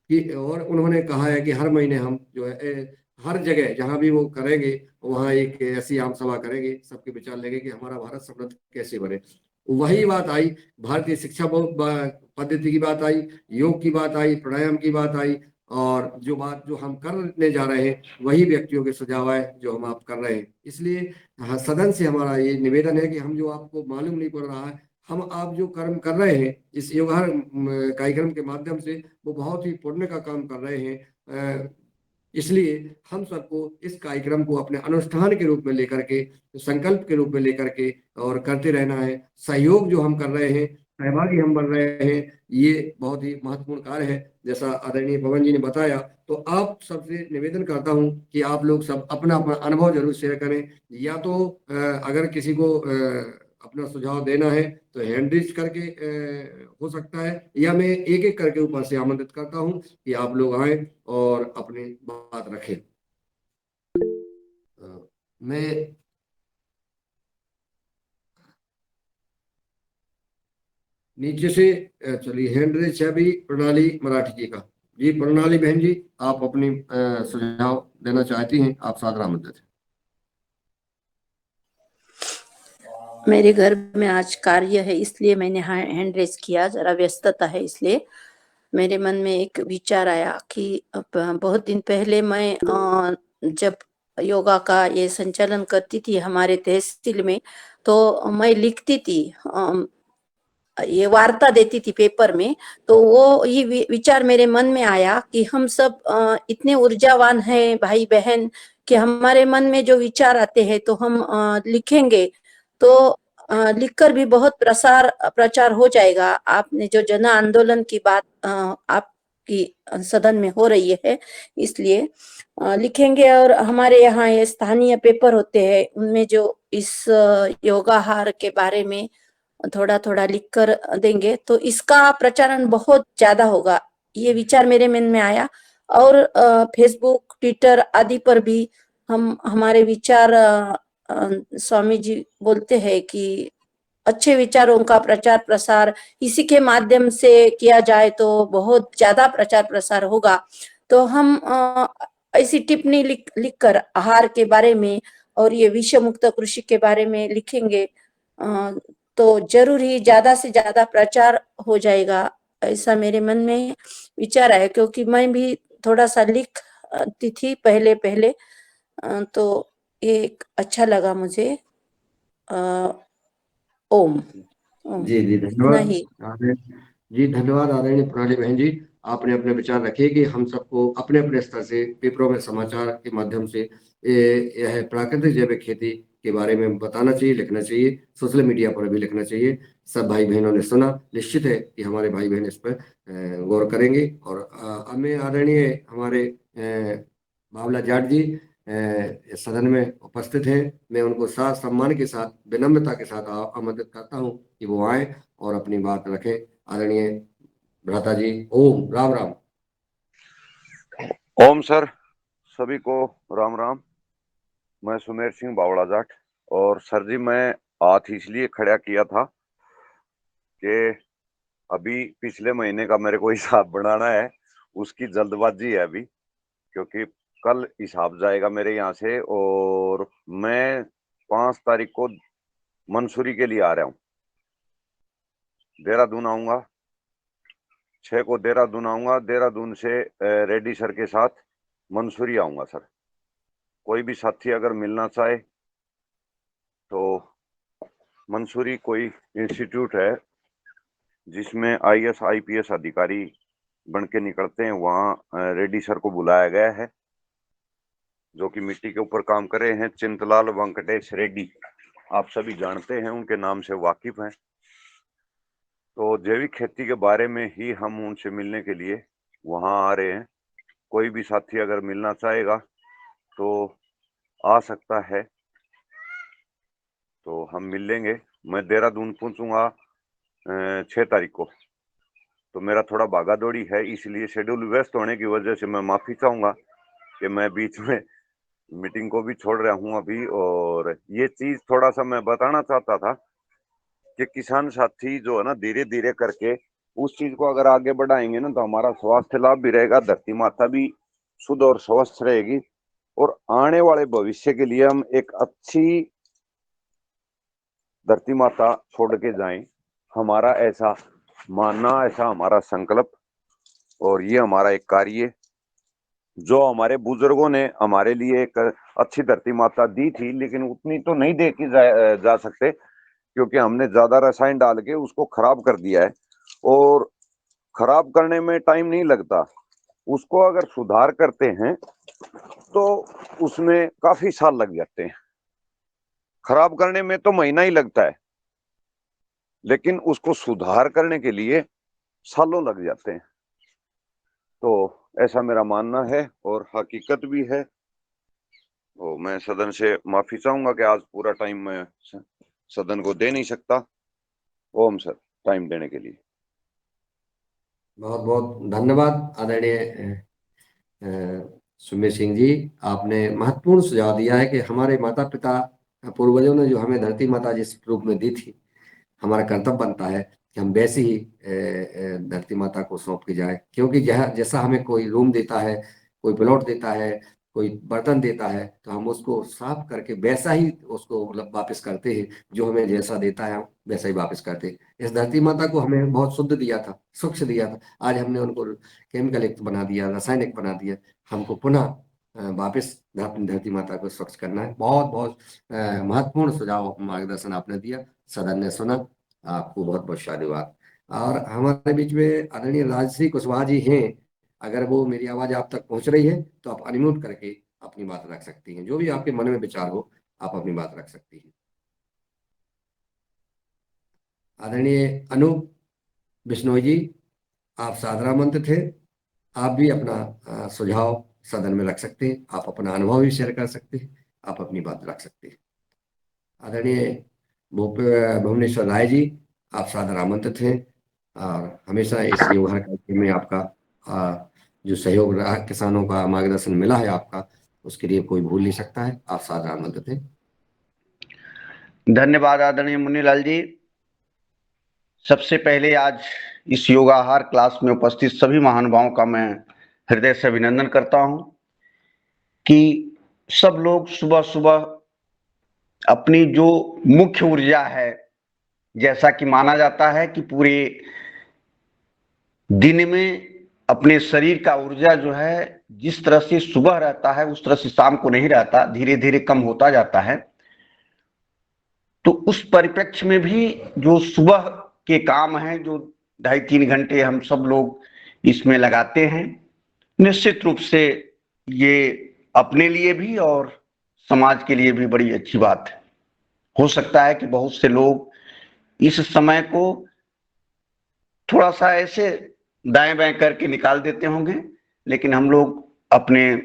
कि, और उन्होंने कहा है कि हर महीने हम जो है हर जगह जहां भी वो करेंगे वहां एक ऐसी आम सभा करेंगे, सबके विचार लेंगे कि हमारा भारत समृद्ध कैसे बने। वही बात आई, भारतीय शिक्षा पद्धति की बात आई, योग की बात आई, प्राणायाम की बात आई, और जो बात जो हम करने जा रहे हैं वही व्यक्तियों के सुझाव है जो हम आप कर रहे हैं। इसलिए सदन से हमारा ये निवेदन है कि हम जो आपको मालूम नहीं पड़ रहा है, हम आप जो कर्म कर रहे हैं इस योगार कार्यक्रम के माध्यम से, वो बहुत ही पुण्य का काम कर रहे हैं। इसलिए हम सबको इस कार्यक्रम को अपने अनुष्ठान के रूप में लेकर के, संकल्प के रूप में लेकर के और करते रहना है। सहयोग जो हम कर रहे हैं, सहभागी हम बन रहे हैं, ये बहुत ही महत्वपूर्ण कार्य है। जैसा आदरणीय पवन जी ने बताया, तो आप सबसे निवेदन करता हूं कि आप लोग सब अपना अपना अनुभव जरूर शेयर करें। या तो अगर किसी को अपना सुझाव देना है तो हैंड रेज करके हो सकता है, या मैं एक एक करके ऊपर से आमंत्रित करता हूं कि आप लोग आए और अपनी बात रखें। मैं नीचे से चलिए, हैंड रेज है अभी प्रणाली मराठी जी का। जी प्रणाली बहन जी, आप अपनी सुझाव देना चाहती हैं, आप सादर आमंत्रित हैं।
मेरे घर में आज कार्य है इसलिए मैंने हैंड रेस किया, जरा व्यस्तता है इसलिए। मेरे मन में एक विचार आया कि बहुत दिन पहले मैं जब योगा का ये संचालन करती थी हमारे तहसील में, तो मैं लिखती थी, ये वार्ता देती थी पेपर में। तो वो ये विचार मेरे मन में आया कि हम सब इतने ऊर्जावान हैं भाई बहन कि हमारे मन में जो विचार आते हैं तो हम लिखेंगे, तो लिखकर भी बहुत प्रचार हो जाएगा। आपने जो जन आंदोलन की बात आपकी सदन में हो रही है, इसलिए लिखेंगे। और हमारे यहाँ ये स्थानीय पेपर होते हैं, उनमें जो इस योगाहार के बारे में थोड़ा थोड़ा लिख कर देंगे तो इसका प्रचारण बहुत ज्यादा होगा। ये विचार मेरे मन में आया। और फेसबुक, ट्विटर आदि पर भी हम हमारे विचार, स्वामी जी बोलते हैं कि अच्छे विचारों का प्रचार प्रसार इसी के माध्यम से किया जाए तो बहुत ज्यादा प्रचार प्रसार होगा। तो हम ऐसी टिप्पणी लिख कर आहार के बारे में और ये विषय मुक्त कृषि के बारे में लिखेंगे तो जरूर ही ज्यादा से ज्यादा प्रचार हो जाएगा, ऐसा मेरे मन में विचार आया। क्योंकि मैं भी थोड़ा सा लिखती थी पहले पहले, तो ये एक अच्छा लगा मुझे। ओम।
जी जी
इतना
धन्यवाद।
ही।
जी धन्यवाद आदरणीय प्रणाली बहन जी, आपने अपने विचार रखे कि हम सबको अपने अपने स्तर से पेपरों में, समाचार के माध्यम से यह प्राकृतिक जैविक खेती के बारे में बताना चाहिए, लिखना चाहिए, सोशल मीडिया पर भी लिखना चाहिए। सब भाई बहनों ने सुना, निश्चित है कि हमारे भाई बहन इस पर गौर करेंगे। और हमें आदरणीय हमारे बाबला जाट जी इस सदन में उपस्थित हैं, मैं उनको साथ सम्मान के साथ, विनम्रता के साथ आमंत्रित करता हूं कि वो आए और अपनी बात रखें। आदरणीय भ्राता जी, ओम राम राम।
ओम सर, सभी को राम राम। मैं सुमेर सिंह बावड़ा जाट। और सर जी, मैं हाथ इसलिए खड़ा किया था कि अभी पिछले महीने का मेरे को हिसाब बनाना है, उसकी जल्दबाजी है अभी, क्योंकि कल हिसाब जाएगा मेरे यहाँ से। और मैं 5 तारीख को मंसूरी के लिए आ रहा हूँ, देहरादून आऊंगा। 6 को देहरादून आऊंगा, देहरादून से रेड्डी सर के साथ मंसूरी आऊंगा। सर, कोई भी साथी अगर मिलना चाहे तो मंसूरी कोई इंस्टीट्यूट है जिसमें IAS IPS अधिकारी बन के निकलते हैं, वहाँ रेड्डी सर को बुलाया गया है, जो कि मिट्टी के ऊपर काम कर रहे हैं। चिंतलाल वेंकटेश रेड्डी, आप सभी जानते हैं, उनके नाम से वाकिफ हैं। तो जैविक खेती के बारे में ही हम उनसे मिलने के लिए वहाँ आ रहे हैं। कोई भी साथी अगर मिलना चाहेगा तो आ सकता है। तो हम मिल लेंगे। मैं देहरादून पहुंचूंगा 6 तारीख को। तो मेरा थोड़ा भागा दौड़ी है, इसलिए शेड्यूल व्यस्त होने की वजह से मैं माफी चाहूंगा कि मैं बीच में मीटिंग को भी छोड़ रहा हूं अभी। और ये चीज थोड़ा सा मैं बताना चाहता था कि किसान साथी जो है ना, धीरे धीरे करके उस चीज को अगर आगे बढ़ाएंगे ना, तो हमारा स्वास्थ्य लाभ भी रहेगा, धरती माता भी शुद्ध और स्वस्थ रहेगी, और आने वाले भविष्य के लिए हम एक अच्छी धरती माता छोड़ के जाएं। हमारा ऐसा मानना, ऐसा हमारा संकल्प, और ये हमारा एक कार्य जो हमारे बुजुर्गों ने हमारे लिए एक अच्छी धरती माता दी थी, लेकिन उतनी तो नहीं दे के जा सकते, क्योंकि हमने ज्यादा रसायन डाल के उसको खराब कर दिया है। और खराब करने में टाइम नहीं लगता, उसको अगर सुधार करते हैं तो उसमें काफी साल लग जाते हैं। खराब करने में तो महीना ही लगता है, लेकिन उसको सुधार करने के लिए सालों लग जाते हैं। तो ऐसा मेरा मानना है और हकीकत भी है। तो मैं सदन से माफी चाहूंगा कि आज पूरा टाइम मैं सदन को दे नहीं सकता। ओम सर, टाइम देने के लिए
बहुत बहुत धन्यवाद आदरणीय सुमेर सिंह जी। आपने महत्वपूर्ण सुझाव दिया है कि हमारे माता पिता पूर्वजों ने जो हमें धरती माता जिस रूप में दी थी, हमारा कर्तव्य बनता है कि हम वैसी ही धरती माता को सौंप के जाए। क्योंकि जैसा हमें कोई रूम देता है, कोई प्लॉट देता है, कोई बर्तन देता है, तो हम उसको साफ करके वैसा ही उसको मतलब वापस करते हैं। जो हमें जैसा देता है हम वैसा ही वापस करते हैं। इस धरती माता को हमें बहुत शुद्ध दिया था, स्वच्छ दिया था। आज हमने उनको केमिकल युक्त बना दिया, रासायनिक बना दिया। हमको पुनः वापस धरती माता को स्वच्छ करना है। बहुत बहुत महत्वपूर्ण सुझाव मार्गदर्शन आपने दिया, सदन ने सुना। आपको बहुत बहुत साधुवाद। और हमारे बीच में आदरणीय राजश्री कुशवाहा जी हैं। अगर वो मेरी आवाज आप तक पहुंच रही है तो आप अनम्यूट करके अपनी बात रख सकती हैं। जो भी आपके मन में विचार हो, आप अपनी बात रख सकती हैं। आदरणीय अनूप बिश्नोई जी, आप सादरा मंत्र थे। आप भी अपना सुझाव सदन में रख सकते हैं। आप अपना अनुभव भी शेयर कर सकते हैं। आप अपनी बात रख सकते हैं। आदरणीय भुवनेश्वर राय जी, आप सादर आमंत्रित हैं। और हमेशा इस योगा कार्यक्रम में आपका जो सहयोग रहा, किसानों का मार्गदर्शन मिला है आपका, उसके लिए कोई भूल नहीं सकता है। आप सादर आमंत्रित हैं।
धन्यवाद आदरणीय मुन्नीलाल जी। सबसे पहले आज इस योगाहार क्लास में उपस्थित सभी महानुभावों का मैं हृदय से अभिनंदन करता हूं कि सब लोग सुबह सुबह अपनी जो मुख्य ऊर्जा है, जैसा कि माना जाता है कि पूरे दिन में अपने शरीर का ऊर्जा जो है जिस तरह से सुबह रहता है उस तरह से शाम को नहीं रहता, धीरे धीरे कम होता जाता है। तो उस परिप्रेक्ष्य में भी जो सुबह के काम हैं, जो 2.5-3 घंटे हम सब लोग इसमें लगाते हैं, निश्चित रूप से ये अपने लिए भी और समाज के लिए भी बड़ी अच्छी बात है। हो सकता है कि बहुत से लोग इस समय को थोड़ा सा ऐसे दाएं बाएं करके निकाल देते होंगे, लेकिन हम लोग अपने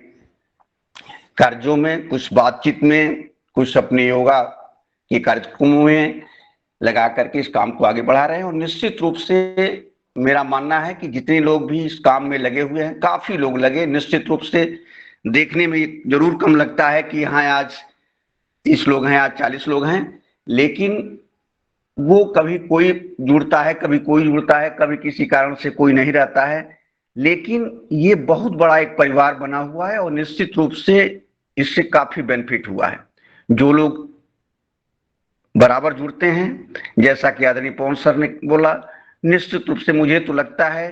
कार्यों में, कुछ बातचीत में, कुछ अपने योगा के कार्यक्रमों में लगा करके इस काम को आगे बढ़ा रहे हैं। और निश्चित रूप से मेरा मानना है कि जितने लोग भी इस काम में लगे हुए हैं, काफी लोग लगे, निश्चित रूप से देखने में जरूर कम लगता है कि यहाँ आज 30 लोग हैं, आज 40 लोग हैं, लेकिन वो कभी कोई जुड़ता है, कभी कोई जुड़ता है, कभी किसी कारण से कोई नहीं रहता है, लेकिन ये बहुत बड़ा एक परिवार बना हुआ है और निश्चित रूप से इससे काफी बेनिफिट हुआ है। जो लोग बराबर जुड़ते हैं, जैसा कि आदरणीय पवन सर ने बोला, निश्चित रूप से मुझे तो लगता है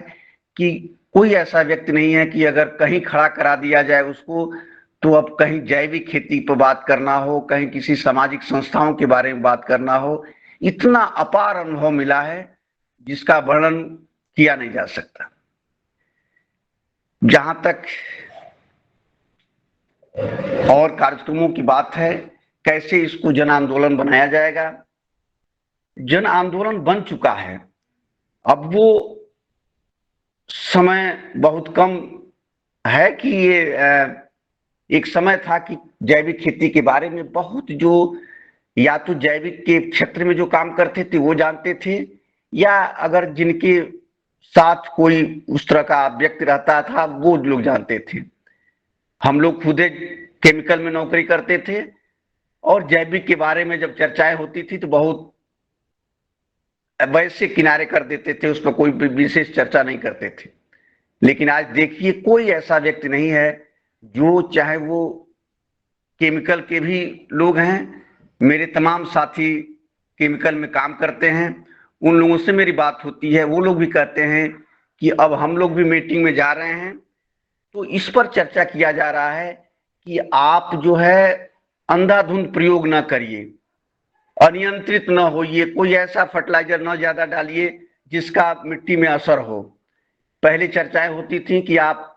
कि कोई ऐसा व्यक्ति नहीं है कि अगर कहीं खड़ा करा दिया जाए उसको, तो अब कहीं जैविक खेती पर बात करना हो, कहीं किसी सामाजिक संस्थाओं के बारे में बात करना हो, इतना अपार अनुभव मिला है जिसका वर्णन किया नहीं जा सकता। जहां तक और कार्यक्रमों की बात है, कैसे इसको जन आंदोलन बनाया जाएगा, जन आंदोलन बन चुका है। अब वो समय बहुत कम है कि ये एक समय था कि जैविक खेती के बारे में बहुत जो या तो जैविक के क्षेत्र में जो काम करते थे वो जानते थे, या अगर जिनके साथ कोई उस तरह का व्यक्ति रहता था वो लोग जानते थे। हम लोग खुद केमिकल में नौकरी करते थे और जैविक के बारे में जब चर्चाएं होती थी तो बहुत वैसे किनारे कर देते थे, उस पर कोई विशेष चर्चा नहीं करते थे। लेकिन आज देखिए कोई ऐसा व्यक्ति नहीं है जो, चाहे वो केमिकल के भी लोग हैं, मेरे तमाम साथी केमिकल में काम करते हैं, उन लोगों से मेरी बात होती है, वो लोग भी कहते हैं कि अब हम लोग भी मीटिंग में जा रहे हैं तो इस पर चर्चा किया जा रहा है कि आप जो है अंधाधुंध प्रयोग ना करिए, अनियंत्रित न होइए, कोई ऐसा फर्टिलाइजर न ज्यादा डालिए जिसका मिट्टी में असर हो। पहले चर्चाएं होती थी कि आप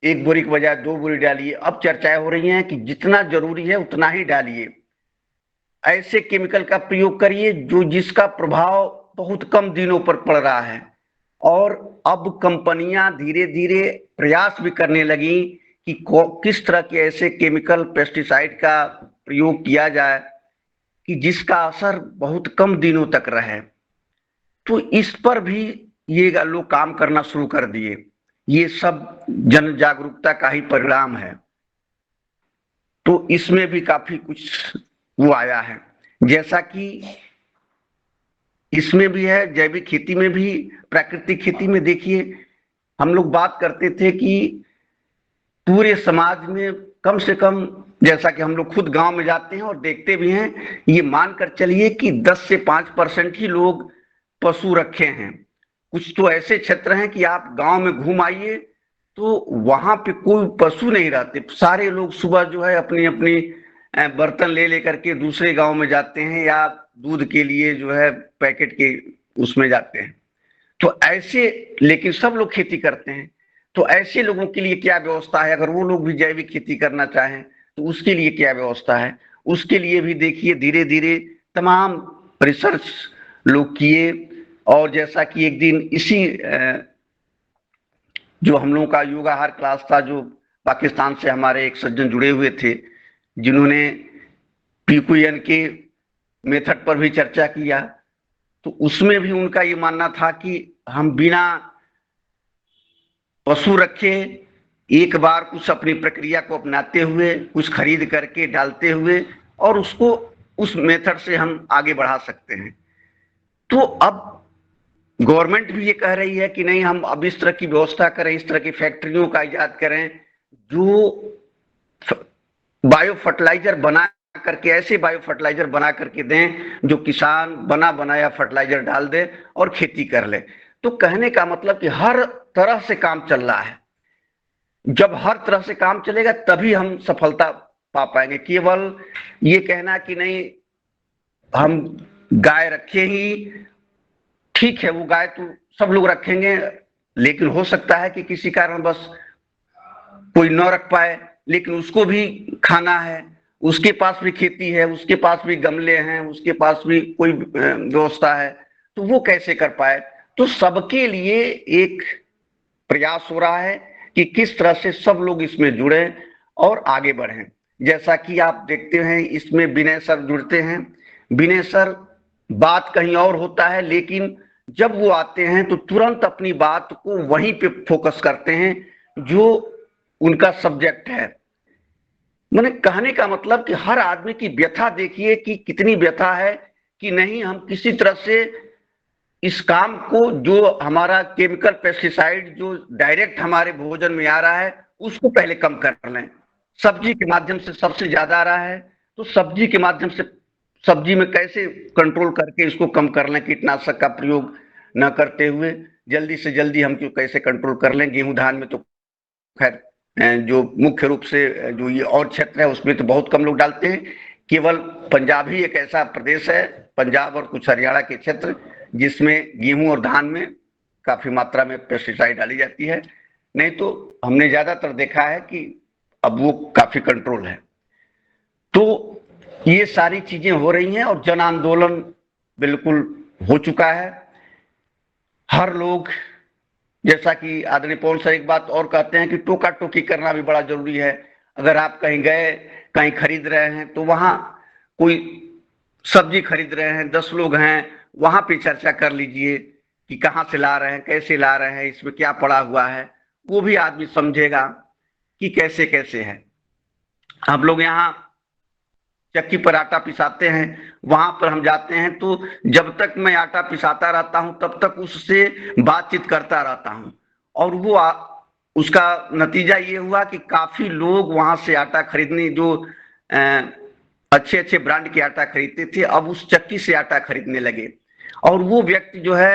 1 बोरी के बजाय 2 बोरी डालिए, अब चर्चाएं हो रही हैं कि जितना जरूरी है उतना ही डालिए। ऐसे केमिकल का प्रयोग करिए जो जिसका प्रभाव बहुत कम दिनों पर पड़ रहा है। और अब कंपनियां धीरे धीरे प्रयास भी करने लगी कि किस तरह के ऐसे केमिकल पेस्टिसाइड का प्रयोग किया जाए कि जिसका असर बहुत कम दिनों तक रहे। तो इस पर भी ये लोग काम करना शुरू कर दिए। ये सब जन जागरूकता का ही परिणाम है। तो इसमें भी काफी कुछ वो आया है, जैसा कि इसमें भी है, जैविक खेती में भी, प्राकृतिक खेती में। देखिए हम लोग बात करते थे कि पूरे समाज में कम से कम, जैसा कि हम लोग खुद गांव में जाते हैं और देखते भी हैं, ये मानकर चलिए कि 10 से 5% ही लोग पशु रखे हैं। कुछ तो ऐसे क्षेत्र हैं कि आप गांव में घूम आइए तो वहां पे कोई पशु नहीं रहते। सारे लोग सुबह जो है अपनी अपनी बर्तन ले लेकर के दूसरे गांव में जाते हैं या दूध के लिए जो है पैकेट के उसमें जाते हैं। तो ऐसे, लेकिन सब लोग खेती करते हैं, तो ऐसे लोगों के लिए क्या व्यवस्था है? अगर वो लोग भी जैविक खेती करना चाहें तो उसके लिए क्या व्यवस्था है? उसके लिए भी देखिए धीरे धीरे तमाम रिसर्च लोग किए। और जैसा कि एक दिन इसी जो हम लोगों का योगाहार क्लास था, जो पाकिस्तान से हमारे एक सज्जन जुड़े हुए थे जिन्होंने पीक्यूएन के मेथड पर भी चर्चा किया, तो उसमें भी उनका ये मानना था कि हम बिना पशु रखे एक बार कुछ अपनी प्रक्रिया को अपनाते हुए, कुछ खरीद करके डालते हुए, और उसको उस मेथड से हम आगे बढ़ा सकते हैं। तो अब गवर्नमेंट भी ये कह रही है कि नहीं, हम अब इस तरह की व्यवस्था करें, इस तरह की फैक्ट्रियों का इजाद करें जो बायो फर्टिलाइजर बना करके, ऐसे बायो फर्टिलाइजर बना करके दें जो किसान बना बनाया फर्टिलाइजर डाल दे और खेती कर ले। तो कहने का मतलब कि हर तरह से काम चल रहा है। जब हर तरह से काम चलेगा तभी हम सफलता पा पाएंगे। केवल ये कहना कि नहीं हम गाय रखे ही, ठीक है, वो गाय तो सब लोग रखेंगे, लेकिन हो सकता है कि किसी कारण बस कोई न रख पाए, लेकिन उसको भी खाना है, उसके पास भी खेती है, उसके पास भी गमले हैं, उसके पास भी कोई व्यवस्था है, तो वो कैसे कर पाए? तो सबके लिए एक प्रयास हो रहा है कि किस तरह से सब लोग इसमें जुड़े और आगे बढ़ें। जैसा कि आप देखते हैं इसमें विनय सर जुड़ते हैं। विनय सर बात कहीं और होता है, लेकिन जब वो आते हैं तो तुरंत अपनी बात को वहीं पे फोकस करते हैं जो उनका सब्जेक्ट है। मैंने कहने का मतलब कि हर आदमी की व्यथा देखिए कि कितनी व्यथा है कि नहीं, हम किसी तरह से इस काम को, जो हमारा केमिकल पेस्टिसाइड जो डायरेक्ट हमारे भोजन में आ रहा है, उसको पहले कम कर लें। सब्जी के माध्यम से सबसे ज्यादा आ रहा है, तो सब्जी के माध्यम से सब्जी में कैसे कंट्रोल करके इसको कम कर लें, कीटनाशक का प्रयोग न करते हुए जल्दी से जल्दी हम क्यों कैसे कंट्रोल कर लें। गेहूं धान में तो खैर जो मुख्य रूप से जो ये और क्षेत्र है उसमें तो बहुत कम लोग डालते हैं। केवल पंजाब ही एक ऐसा प्रदेश है, पंजाब और कुछ हरियाणा के क्षेत्र, जिसमें गेहूं और धान में काफी मात्रा में पेस्टिसाइड डाली जाती है। नहीं तो हमने ज्यादातर देखा है कि अब वो काफी कंट्रोल है। तो ये सारी चीजें हो रही हैं और जन आंदोलन बिल्कुल हो चुका है। हर लोग, जैसा कि आदरणीय पवन सर एक बात और कहते हैं कि टोका टोकी करना भी बड़ा जरूरी है। अगर आप कहीं गए, कहीं खरीद रहे हैं, तो वहां कोई सब्जी खरीद रहे हैं, 10 लोग हैं, वहां पे चर्चा कर लीजिए कि कहाँ से ला रहे हैं, कैसे ला रहे हैं, इसमें क्या पड़ा हुआ है, वो भी आदमी समझेगा कि कैसे कैसे है। हम लोग यहाँ चक्की पर आटा पिसाते हैं, वहां पर हम जाते हैं तो जब तक मैं आटा पिसाता रहता हूं तब तक उससे बातचीत करता रहता हूं, और वो उसका नतीजा ये हुआ कि काफी लोग वहां से आटा खरीदने, जो अच्छे अच्छे ब्रांड के आटा खरीदते थे, अब उस चक्की से आटा खरीदने लगे। और वो व्यक्ति जो है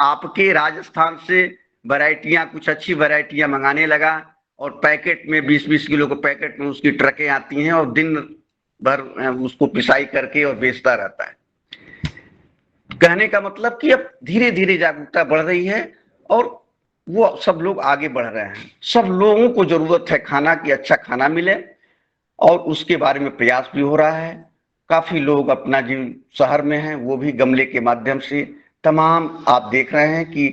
आपके राजस्थान से वैरायटियां, कुछ अच्छी वैरायटियां मंगाने लगा, और पैकेट में 20-20 किलो के पैकेट में उसकी ट्रकें आती हैं, और दिन भर उसको पिसाई करके और बेचता रहता है। कहने का मतलब कि अब धीरे धीरे जागरूकता बढ़ रही है और वो सब लोग आगे बढ़ रहे हैं। सब लोगों को जरूरत है खाना की, अच्छा खाना मिले, और उसके बारे में प्रयास भी हो रहा है। काफी लोग अपना जो शहर में हैं वो भी गमले के माध्यम से, तमाम आप देख रहे हैं कि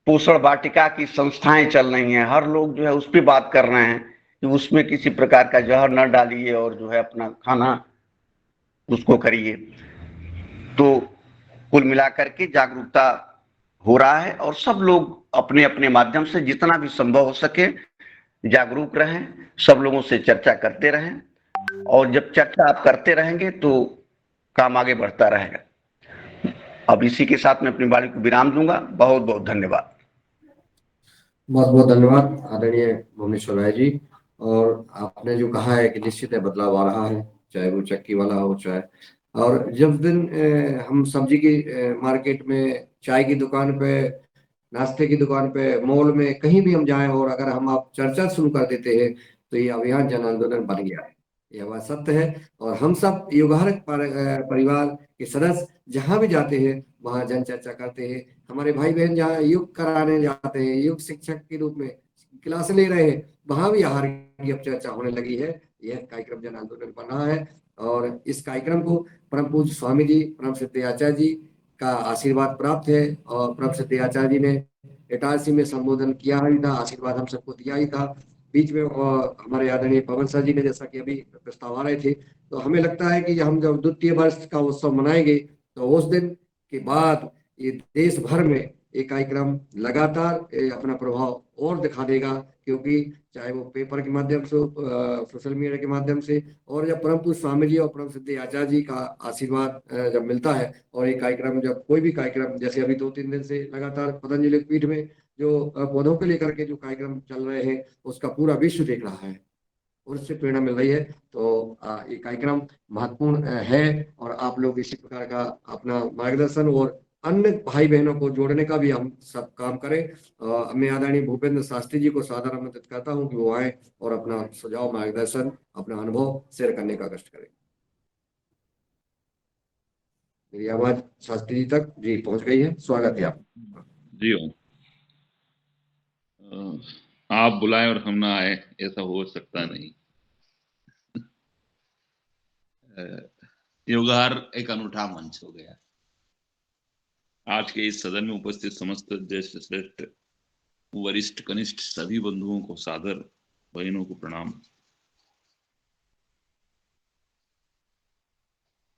पोषण वाटिका की संस्थाएं चल रही हैं, हर लोग जो है उस पर बात कर रहे हैं कि उसमें किसी प्रकार का जहर न डालिए और जो है अपना खाना उसको करिए। तो कुल मिलाकर के जागरूकता हो रहा है, और सब लोग अपने अपने माध्यम से जितना भी संभव हो सके जागरूक रहें, सब लोगों से चर्चा करते रहें, और जब चर्चा आप करते रहेंगे तो काम आगे बढ़ता रहेगा। अब इसी के साथ मैं अपनी वाणी को विराम दूंगा। बहुत बहुत धन्यवाद।
बहुत बहुत धन्यवाद आदरणीय भुवनेश्वर राय जी। और आपने जो कहा है कि निश्चित है बदलाव आ रहा है, चाहे वो चक्की वाला हो, चाहे, और जब दिन हम सब्जी की मार्केट में, चाय की दुकान पे, नाश्ते की दुकान पे, मॉल में, कहीं भी हम जाएं, और अगर हम आप चर्चा शुरू कर देते हैं तो ये अभियान जन आंदोलन बन गया है। यह बात सत्य है। और हम सब युगहर परिवार के सदस्य जहां भी जाते हैं वहां जन चर्चा करते हैं। हमारे भाई बहन जहाँ योग कराने जाते हैं, योग शिक्षक के रूप में क्लास ले रहे हैं, वहां भी आहार की अब चर्चा होने लगी है। यह कार्यक्रम जन आंदोलन बना है, और इस कार्यक्रम को परम पूज्य स्वामी जी, परम सिद्ध आचार्य जी का आशीर्वाद प्राप्त है। और परम सिद्ध आचार्य जी ने इटारसी में संबोधन किया ही था, आशीर्वाद हम सबको दिया ही था। बीच में हमारे आदरणीय पवन सर जी ने, जैसा कि अभी प्रस्ताव आ रहे थे, तो हमें लगता है कि हम जब 200 वर्ष का उत्सव मनाएंगे तो उस दिन के बाद ये देश भर में एक कार्यक्रम लगातार अपना प्रभाव और दिखा देगा, क्योंकि चाहे वो पेपर के माध्यम से, सोशल मीडिया के माध्यम से, और जब परम पूज्य स्वामी जी और परम सिद्ध आचार्य जी का आशीर्वाद जब मिलता है, और ये कार्यक्रम, जब कोई भी कार्यक्रम, जैसे अभी 2-3 दिन से लगातार पतंजलि पीठ में जो पौधों को लेकर के जो कार्यक्रम चल रहे हैं उसका पूरा विश्व देख रहा है और उससे प्रेरणा मिल रही है। तो ये कार्यक्रम महत्वपूर्ण है, और आप लोग इसी प्रकार का अपना मार्गदर्शन और अन्य भाई बहनों को जोड़ने का भी हम सब काम करें। मैं आदरणीय भूपेंद्र शास्त्री जी को सादर आमंत्रित करता हूं कि वो आए और अपना सुझाव, मार्गदर्शन, अपना अनुभव शेयर करने का कष्ट करें। मेरी आवाज शास्त्री जी तक जी पहुंच गई है। स्वागत है आप
जी। आप बुलाएं और हम ना आए, ऐसा हो सकता नहीं। युगहर एक अनूठा मंच हो गया। आज के इस सदन में उपस्थित समस्त देश श्रेष्ठ, वरिष्ठ, कनिष्ठ सभी बंधुओं को सादर, बहनों को प्रणाम।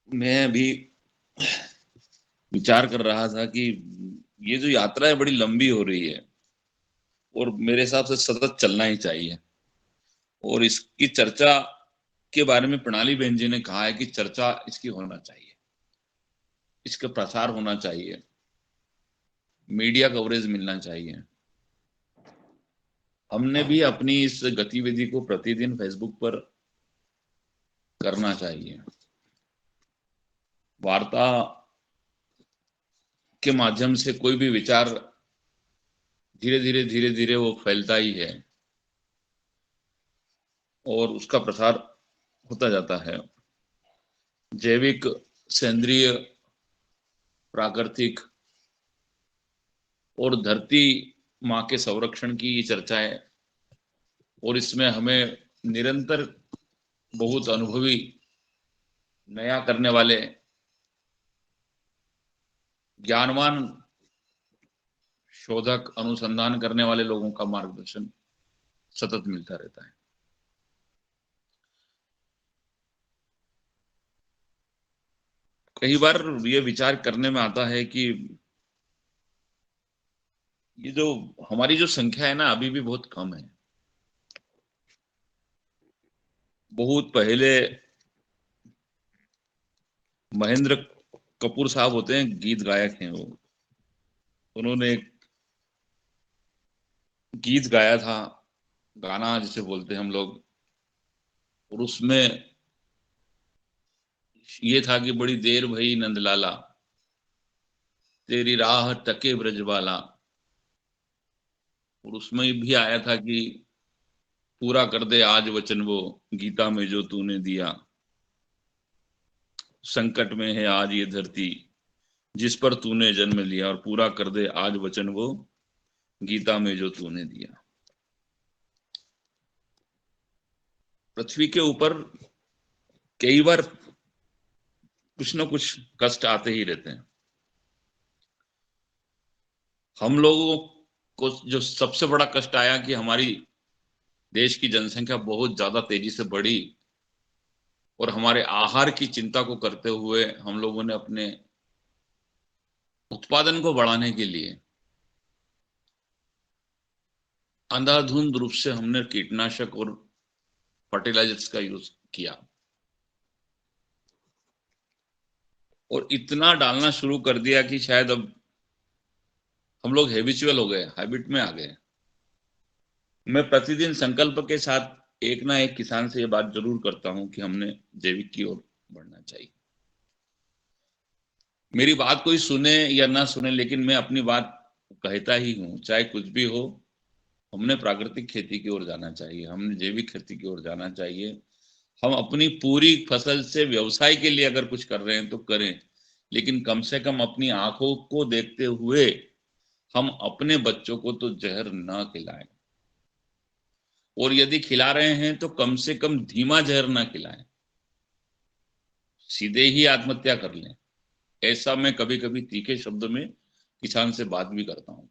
मैं अभी विचार कर रहा था कि ये जो यात्रा है बड़ी लंबी हो रही है और मेरे हिसाब से सतत चलना ही चाहिए, और इसकी चर्चा के बारे में प्रणाली बहन जी ने कहा है कि चर्चा इसकी होना चाहिए, इसका प्रसार होना चाहिए, मीडिया कवरेज मिलना चाहिए। हमने भी अपनी इस गतिविधि को प्रतिदिन फेसबुक पर करना चाहिए। वार्ता के माध्यम से कोई भी विचार धीरे धीरे वो फैलता ही है और उसका प्रसार होता जाता है। जैविक, सेंद्रिय, प्राकृतिक और धरती माँ के संरक्षण की ये चर्चा है, और इसमें हमें निरंतर बहुत अनुभवी, नया करने वाले, ज्ञानवान, शोधक, अनुसंधान करने वाले लोगों का मार्गदर्शन सतत मिलता रहता है। कई बार ये विचार करने में आता है कि ये जो हमारी जो संख्या है ना अभी भी बहुत कम है। बहुत पहले महेंद्र कपूर साहब होते हैं, गीत गायक हैं वो, उन्होंने एक गीत गाया था, गाना जिसे बोलते हैं हम लोग, और उसमें ये था कि बड़ी देर भई नंदलाला, तेरी राह टके ब्रजवाला। और उसमें भी आया था कि पूरा कर दे आज वचन वो गीता में जो तूने दिया, संकट में है आज ये धरती जिस पर तूने जन्म लिया, और पूरा कर दे आज वचन वो गीता में जो तूने दिया। पृथ्वी के ऊपर कई बार कुछ ना कुछ कष्ट आते ही रहते हैं। हम लोगों को जो सबसे बड़ा कष्ट आया कि हमारी देश की जनसंख्या बहुत ज्यादा तेजी से बढ़ी, और हमारे आहार की चिंता को करते हुए हम लोगों ने अपने उत्पादन को बढ़ाने के लिए अंधाधुंध रूप से हमने कीटनाशक और फर्टिलाइजर्स का यूज किया, और इतना डालना शुरू कर दिया कि शायद अब हम लोग हैबिचुअल हो गए, हैबिट में आ गए। मैं प्रतिदिन संकल्प के साथ एक ना एक किसान से ये बात जरूर करता हूं कि हमने जैविक की ओर बढ़ना चाहिए। मेरी बात कोई सुने या ना सुने, लेकिन मैं अपनी बात कहता ही हूं, चाहे कुछ भी हो, हमने प्राकृतिक खेती की ओर जाना चाहिए, हमने जैविक खेती की ओर जाना चाहिए। हम अपनी पूरी फसल से व्यवसाय के लिए अगर कुछ कर रहे हैं तो करें, लेकिन कम से कम अपनी आंखों को देखते हुए हम अपने बच्चों को तो जहर ना खिलाएं, और यदि खिला रहे हैं तो कम से कम धीमा जहर ना खिलाएं, सीधे ही आत्महत्या कर लें। ऐसा मैं कभी कभी तीखे शब्दों में किसान से बात भी करता हूं।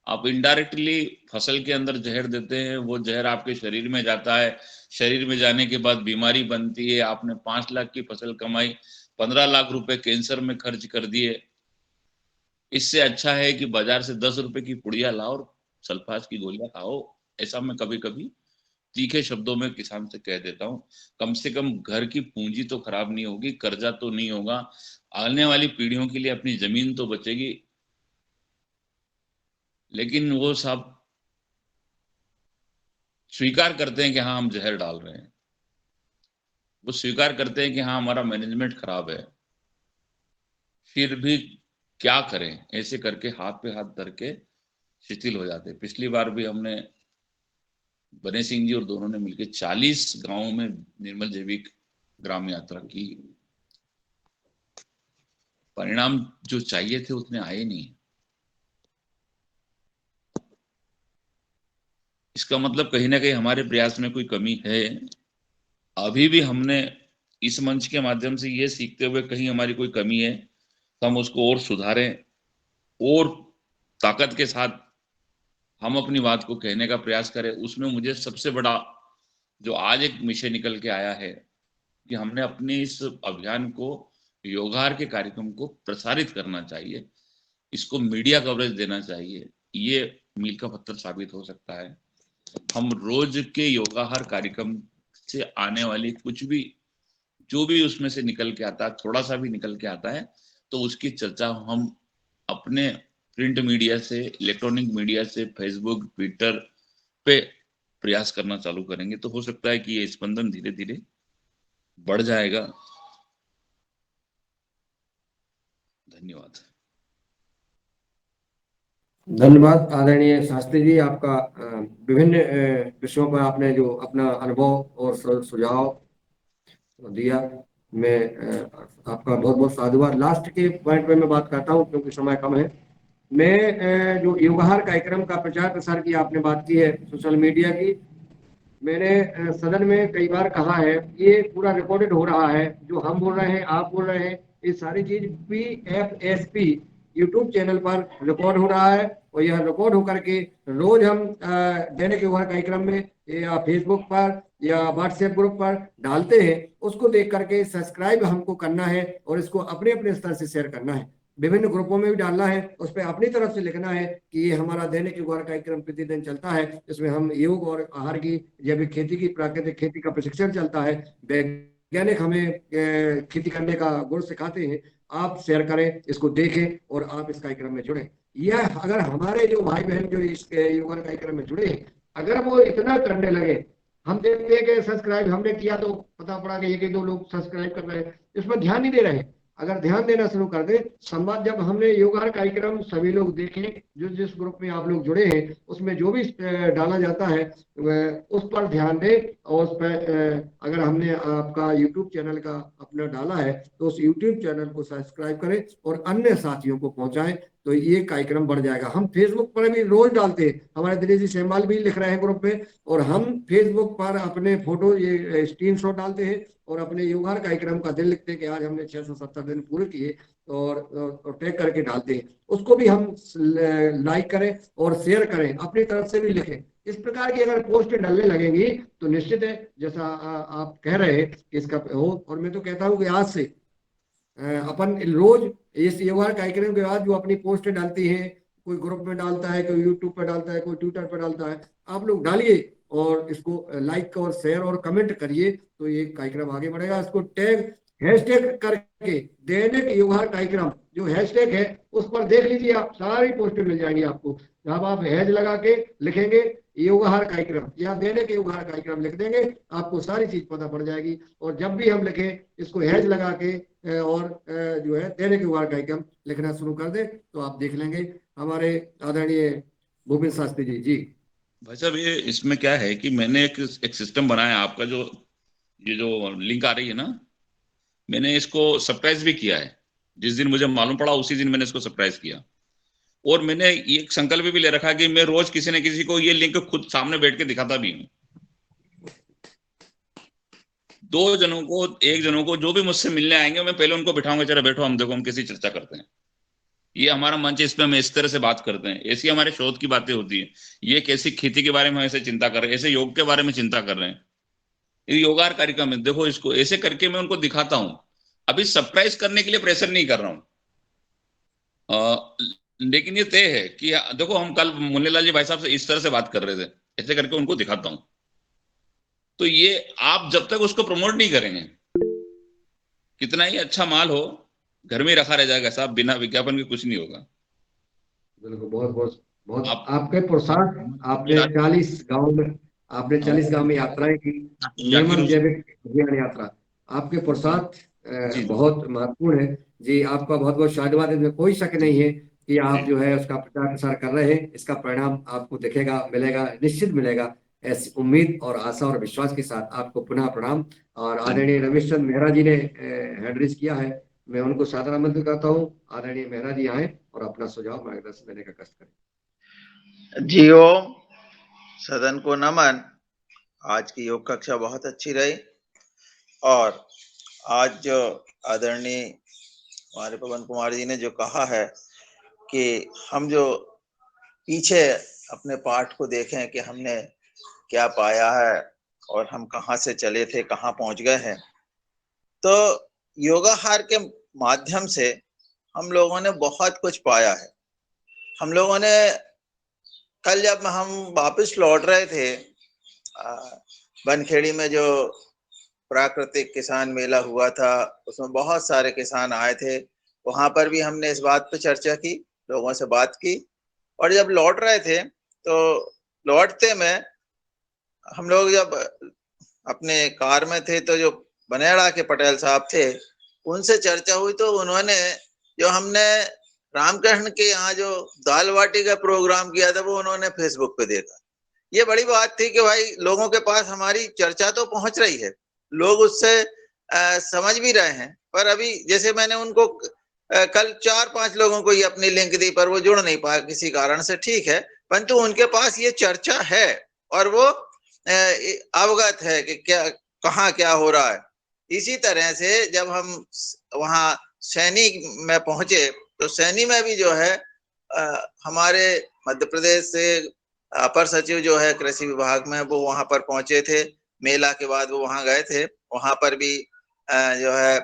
आप इनडायरेक्टली फसल के अंदर जहर देते हैं, वो जहर आपके शरीर में जाता है, शरीर में जाने के बाद बीमारी बनती है। आपने 5 लाख की फसल कमाई, 15 लाख रुपए कैंसर में खर्च कर दिए। इससे अच्छा है कि बाजार से 10 रुपए की पुड़िया लाओ और सल्फास की गोलियां खाओ। ऐसा मैं कभी कभी तीखे शब्दों में किसान से कह देता हूँ। कम से कम घर की पूंजी तो खराब नहीं होगी, कर्जा तो नहीं होगा, आने वाली पीढ़ियों के लिए अपनी जमीन तो बचेगी। लेकिन वो सब स्वीकार करते हैं कि हाँ हम जहर डाल रहे हैं, वो स्वीकार करते हैं कि हाँ हमारा मैनेजमेंट खराब है, फिर भी क्या करें, ऐसे करके हाथ पे हाथ धर के शिथिल हो जाते। पिछली बार भी हमने बने सिंह जी और दोनों ने मिलकर 40 गांवों में निर्मल जैविक ग्राम यात्रा की। परिणाम जो चाहिए थे उतने आए नहीं। इसका मतलब कहीं ना कहीं हमारे प्रयास में कोई कमी है। अभी भी हमने इस मंच के माध्यम से ये सीखते हुए कहीं हमारी कोई कमी है तो हम उसको और सुधारें, और ताकत के साथ हम अपनी बात को कहने का प्रयास करें। उसमें मुझे सबसे बड़ा जो आज एक विषय निकल के आया है कि हमने अपने इस अभियान को, योगाहार के कार्यक्रम को प्रसारित करना चाहिए, इसको मीडिया कवरेज देना चाहिए। ये मील का पत्थर साबित हो सकता है। हम रोज के योगाहार कार्यक्रम से आने वाली कुछ भी, जो भी उसमें से निकल के आता है, थोड़ा सा भी निकल के आता है, तो उसकी चर्चा हम अपने प्रिंट मीडिया से, इलेक्ट्रॉनिक मीडिया से, फेसबुक, ट्विटर पे प्रयास करना चालू करेंगे तो हो सकता है कि ये स्पंदन धीरे धीरे बढ़ जाएगा। धन्यवाद।
धन्यवाद आदरणीय शास्त्री जी, आपका विभिन्न विषयों पर आपने जो अपना अनुभव और सुझाव दिया, मैं आपका बहुत बहुत साधुवाद। लास्ट के पॉइंट पे मैं बात करता हूँ क्योंकि समय कम है। मैं जो योगाहार कार्यक्रम का प्रचार प्रसार की आपने बात की है सोशल मीडिया की, मैंने सदन में कई बार कहा है, ये पूरा रिकॉर्डेड हो रहा है, जो हम बोल रहे हैं, आप बोल रहे हैं, ये सारी चीज PFSP YouTube चैनल पर रिकॉर्ड हो रहा है और यह रिकॉर्ड होकर के रोज हम दैनिक युवा कार्यक्रम में या फेसबुक पर या व्हाट्सएप ग्रुप पर डालते हैं। उसको देख करके सब्सक्राइब हमको करना है और इसको अपने अपने स्तर से शेयर करना है, विभिन्न ग्रुपों में भी डालना है। उस पर अपनी तरफ से लिखना है कि ये हमारा दैनिक युवा कार्यक्रम प्रतिदिन चलता है, इसमें हम योग और आहार की, जैविक खेती की, प्राकृतिक खेती का प्रशिक्षण चलता है, वैज्ञानिक हमें खेती करने का गुण सिखाते हैं। आप शेयर करें, इसको देखें और आप इस कार्यक्रम में जुड़े। यह अगर हमारे जो भाई बहन जो इस योगा कार्यक्रम में जुड़े हैं, अगर वो इतना करने लगे, हम देखते हैं कि सब्सक्राइब हमने किया तो पता पड़ा कि 1-2 लोग सब्सक्राइब कर रहे हैं, इस पर ध्यान नहीं दे रहे हैं। अगर ध्यान देना शुरू कर दे, संवाद, जब हमने योगा कार्यक्रम सभी लोग देखें, जो जिस ग्रुप में आप लोग जुड़े हैं उसमें जो भी डाला जाता है उस पर ध्यान दें। और उस पर अगर हमने आपका YouTube चैनल का अपना डाला है तो उस YouTube चैनल को सब्सक्राइब करें और अन्य साथियों को पहुंचाएं, तो ये कार्यक्रम बढ़ जाएगा। हम फेसबुक पर भी रोज डालते हैं, हमारे दिनेश जी सेमवाल भी लिख रहे हैं ग्रुप में, और हम फेसबुक पर अपने फोटो ये स्क्रीनशॉट डालते हैं और अपने योगा कार्यक्रम का दिन लिखते हैं कि आज हमने 670 दिन पूरे किए और टैग करके डालते हैं। उसको भी हम लाइक करें और शेयर करें, अपनी तरफ से भी लिखें। इस प्रकार की अगर पोस्ट डालने लगेंगी तो निश्चित है, जैसा आप कह रहे हैं कि इसका हो। और मैं तो कहता हूँ कि आज से अपन रोज इस योगा कार्यक्रम के बाद जो अपनी पोस्ट डालती है, कोई ग्रुप में डालता है, कोई यूट्यूब पर डालता है, कोई ट्विटर पर डालता है, आप लोग डालिए और इसको लाइक और शेयर और कमेंट करिए, तो ये कार्यक्रम आगे बढ़ेगा। इसको टैग हैशटैग करके दैनिक योगा कार्यक्रम जो हैशटैग है उस पर देख लीजिए, आप सारी पोस्टें मिल जाएंगी आपको। जब आप हैश लगा के लिखेंगे योगाहार कार्यक्रम या दैनिक योगाहार कार्यक्रम लिख देंगे, आपको सारी चीज पता पड़ जाएगी। और जब भी हम लिखें इसको हैश लगा के और जो है दैनिक योगाहार कार्यक्रम लिखना शुरू कर दे तो आप देख लेंगे। हमारे आदरणीय भूपेंद्र शास्त्री जी। जी
भाई साहब, ये इसमें क्या है कि मैंने एक सिस्टम बनाया, आपका जो ये जो लिंक आ रही है ना, मैंने इसको सरप्राइज भी किया है। जिस दिन मुझे मालूम पड़ा उसी दिन मैंने इसको सरप्राइज किया, और मैंने ये संकल्प भी ले रखा कि मैं रोज किसी न किसी को ये लिंक खुद सामने बैठ के दिखाता भी हूँ। 2 जनों को, 1 जनों को जो भी मुझसे मिलने आएंगे, मैं पहले उनको बिठाऊंगा, चलो बैठो, हम देखो हम कैसी चर्चा करते हैं। ये हमारा मंच है, इसमें हम इस तरह से बात करते हैं, ऐसी हमारे शोध की बातें होती है। ये कैसी खेती के बारे में ऐसे चिंता कर रहे हैं, ऐसे योग के बारे में चिंता कर रहे हैं, ये योगार कार्यक्रम है, देखो इसको ऐसे करके मैं उनको दिखाता हूँ। अभी सरप्राइज करने के लिए प्रेशर नहीं कर रहा हूँ, लेकिन ये तय है कि देखो, हम कल मुन्नीलाल जी भाई साहब से इस तरह से बात कर रहे थे, ऐसे करके उनको दिखाता हूं। तो ये आप जब तक उसको प्रमोट नहीं करेंगे, कितना ही अच्छा माल हो, घर में रखा रह जाएगा साहब, बिना विज्ञापन के कुछ नहीं होगा।
बिल्कुल, बहुत बहुत बहुत आपके पुरुषार्थ। आपने 40 गांव में, आपने 40 गांव में यात्राएं की, निर्मल जैविक अभियान यात्रा, आपके पुरुषार्थ बहुत महत्वपूर्ण है जी। आपका बहुत बहुत शादवाद, इसमें कोई शक नहीं है कि आप जो है उसका प्रचार प्रसार कर रहे हैं। इसका परिणाम आपको दिखेगा, मिलेगा, निश्चित मिलेगा, ऐसी उम्मीद और आशा और विश्वास के साथ आपको पुनः प्रणाम। और आदरणीय रमेश चंद मेहरा जी ने हैंड रेज किया है, मैं उनको सादर आमंत्रित करता हूँ। आदरणीय मेहरा जी आए और अपना सुझाव मार्गदर्शन देने का कष्ट करें।
जी ओम, सदन को नमन। आज की योग कक्षा बहुत अच्छी रही, और आज जो आदरणीय हमारे पवन कुमार जी ने जो कहा है कि हम जो पीछे अपने पाठ को देखें कि हमने क्या पाया है और हम कहाँ से चले थे, कहाँ पहुंच गए हैं, तो योगाहार के माध्यम से हम लोगों ने बहुत कुछ पाया है। हम लोगों ने कल जब हम वापस लौट रहे थे, बनखेड़ी में जो प्राकृतिक किसान मेला हुआ था, उसमें बहुत सारे किसान आए थे, वहां पर भी हमने इस बात पे चर्चा की, लोगों से बात की। और जब लौट रहे थे तो लौटते में हम लोग जब अपने कार में थे तो जो बनेड़ा के पटेल साहब थे उनसे चर्चा हुई, तो उन्होंने जो हमने रामकृष्ण के यहाँ जो दाल बाटी का प्रोग्राम किया था वो उन्होंने फेसबुक पे देखा। ये बड़ी बात थी कि भाई लोगों के पास हमारी चर्चा तो पहुंच रही है, लोग उससे समझ भी रहे हैं। पर अभी जैसे मैंने उनको कल 4-5 लोगों को ये अपनी लिंक दी, पर वो जुड़ नहीं पाया किसी कारण से, ठीक है, परंतु उनके पास ये चर्चा है और वो अवगत है कि क्या कहाँ क्या हो रहा है। इसी तरह से जब हम वहाँ सैनी में पहुंचे तो सैनी में भी जो है हमारे मध्य प्रदेश से अपर सचिव जो है कृषि विभाग में, वो वहां पर पहुंचे थे। मेला के बाद वो वहां गए थे, वहां पर भी जो है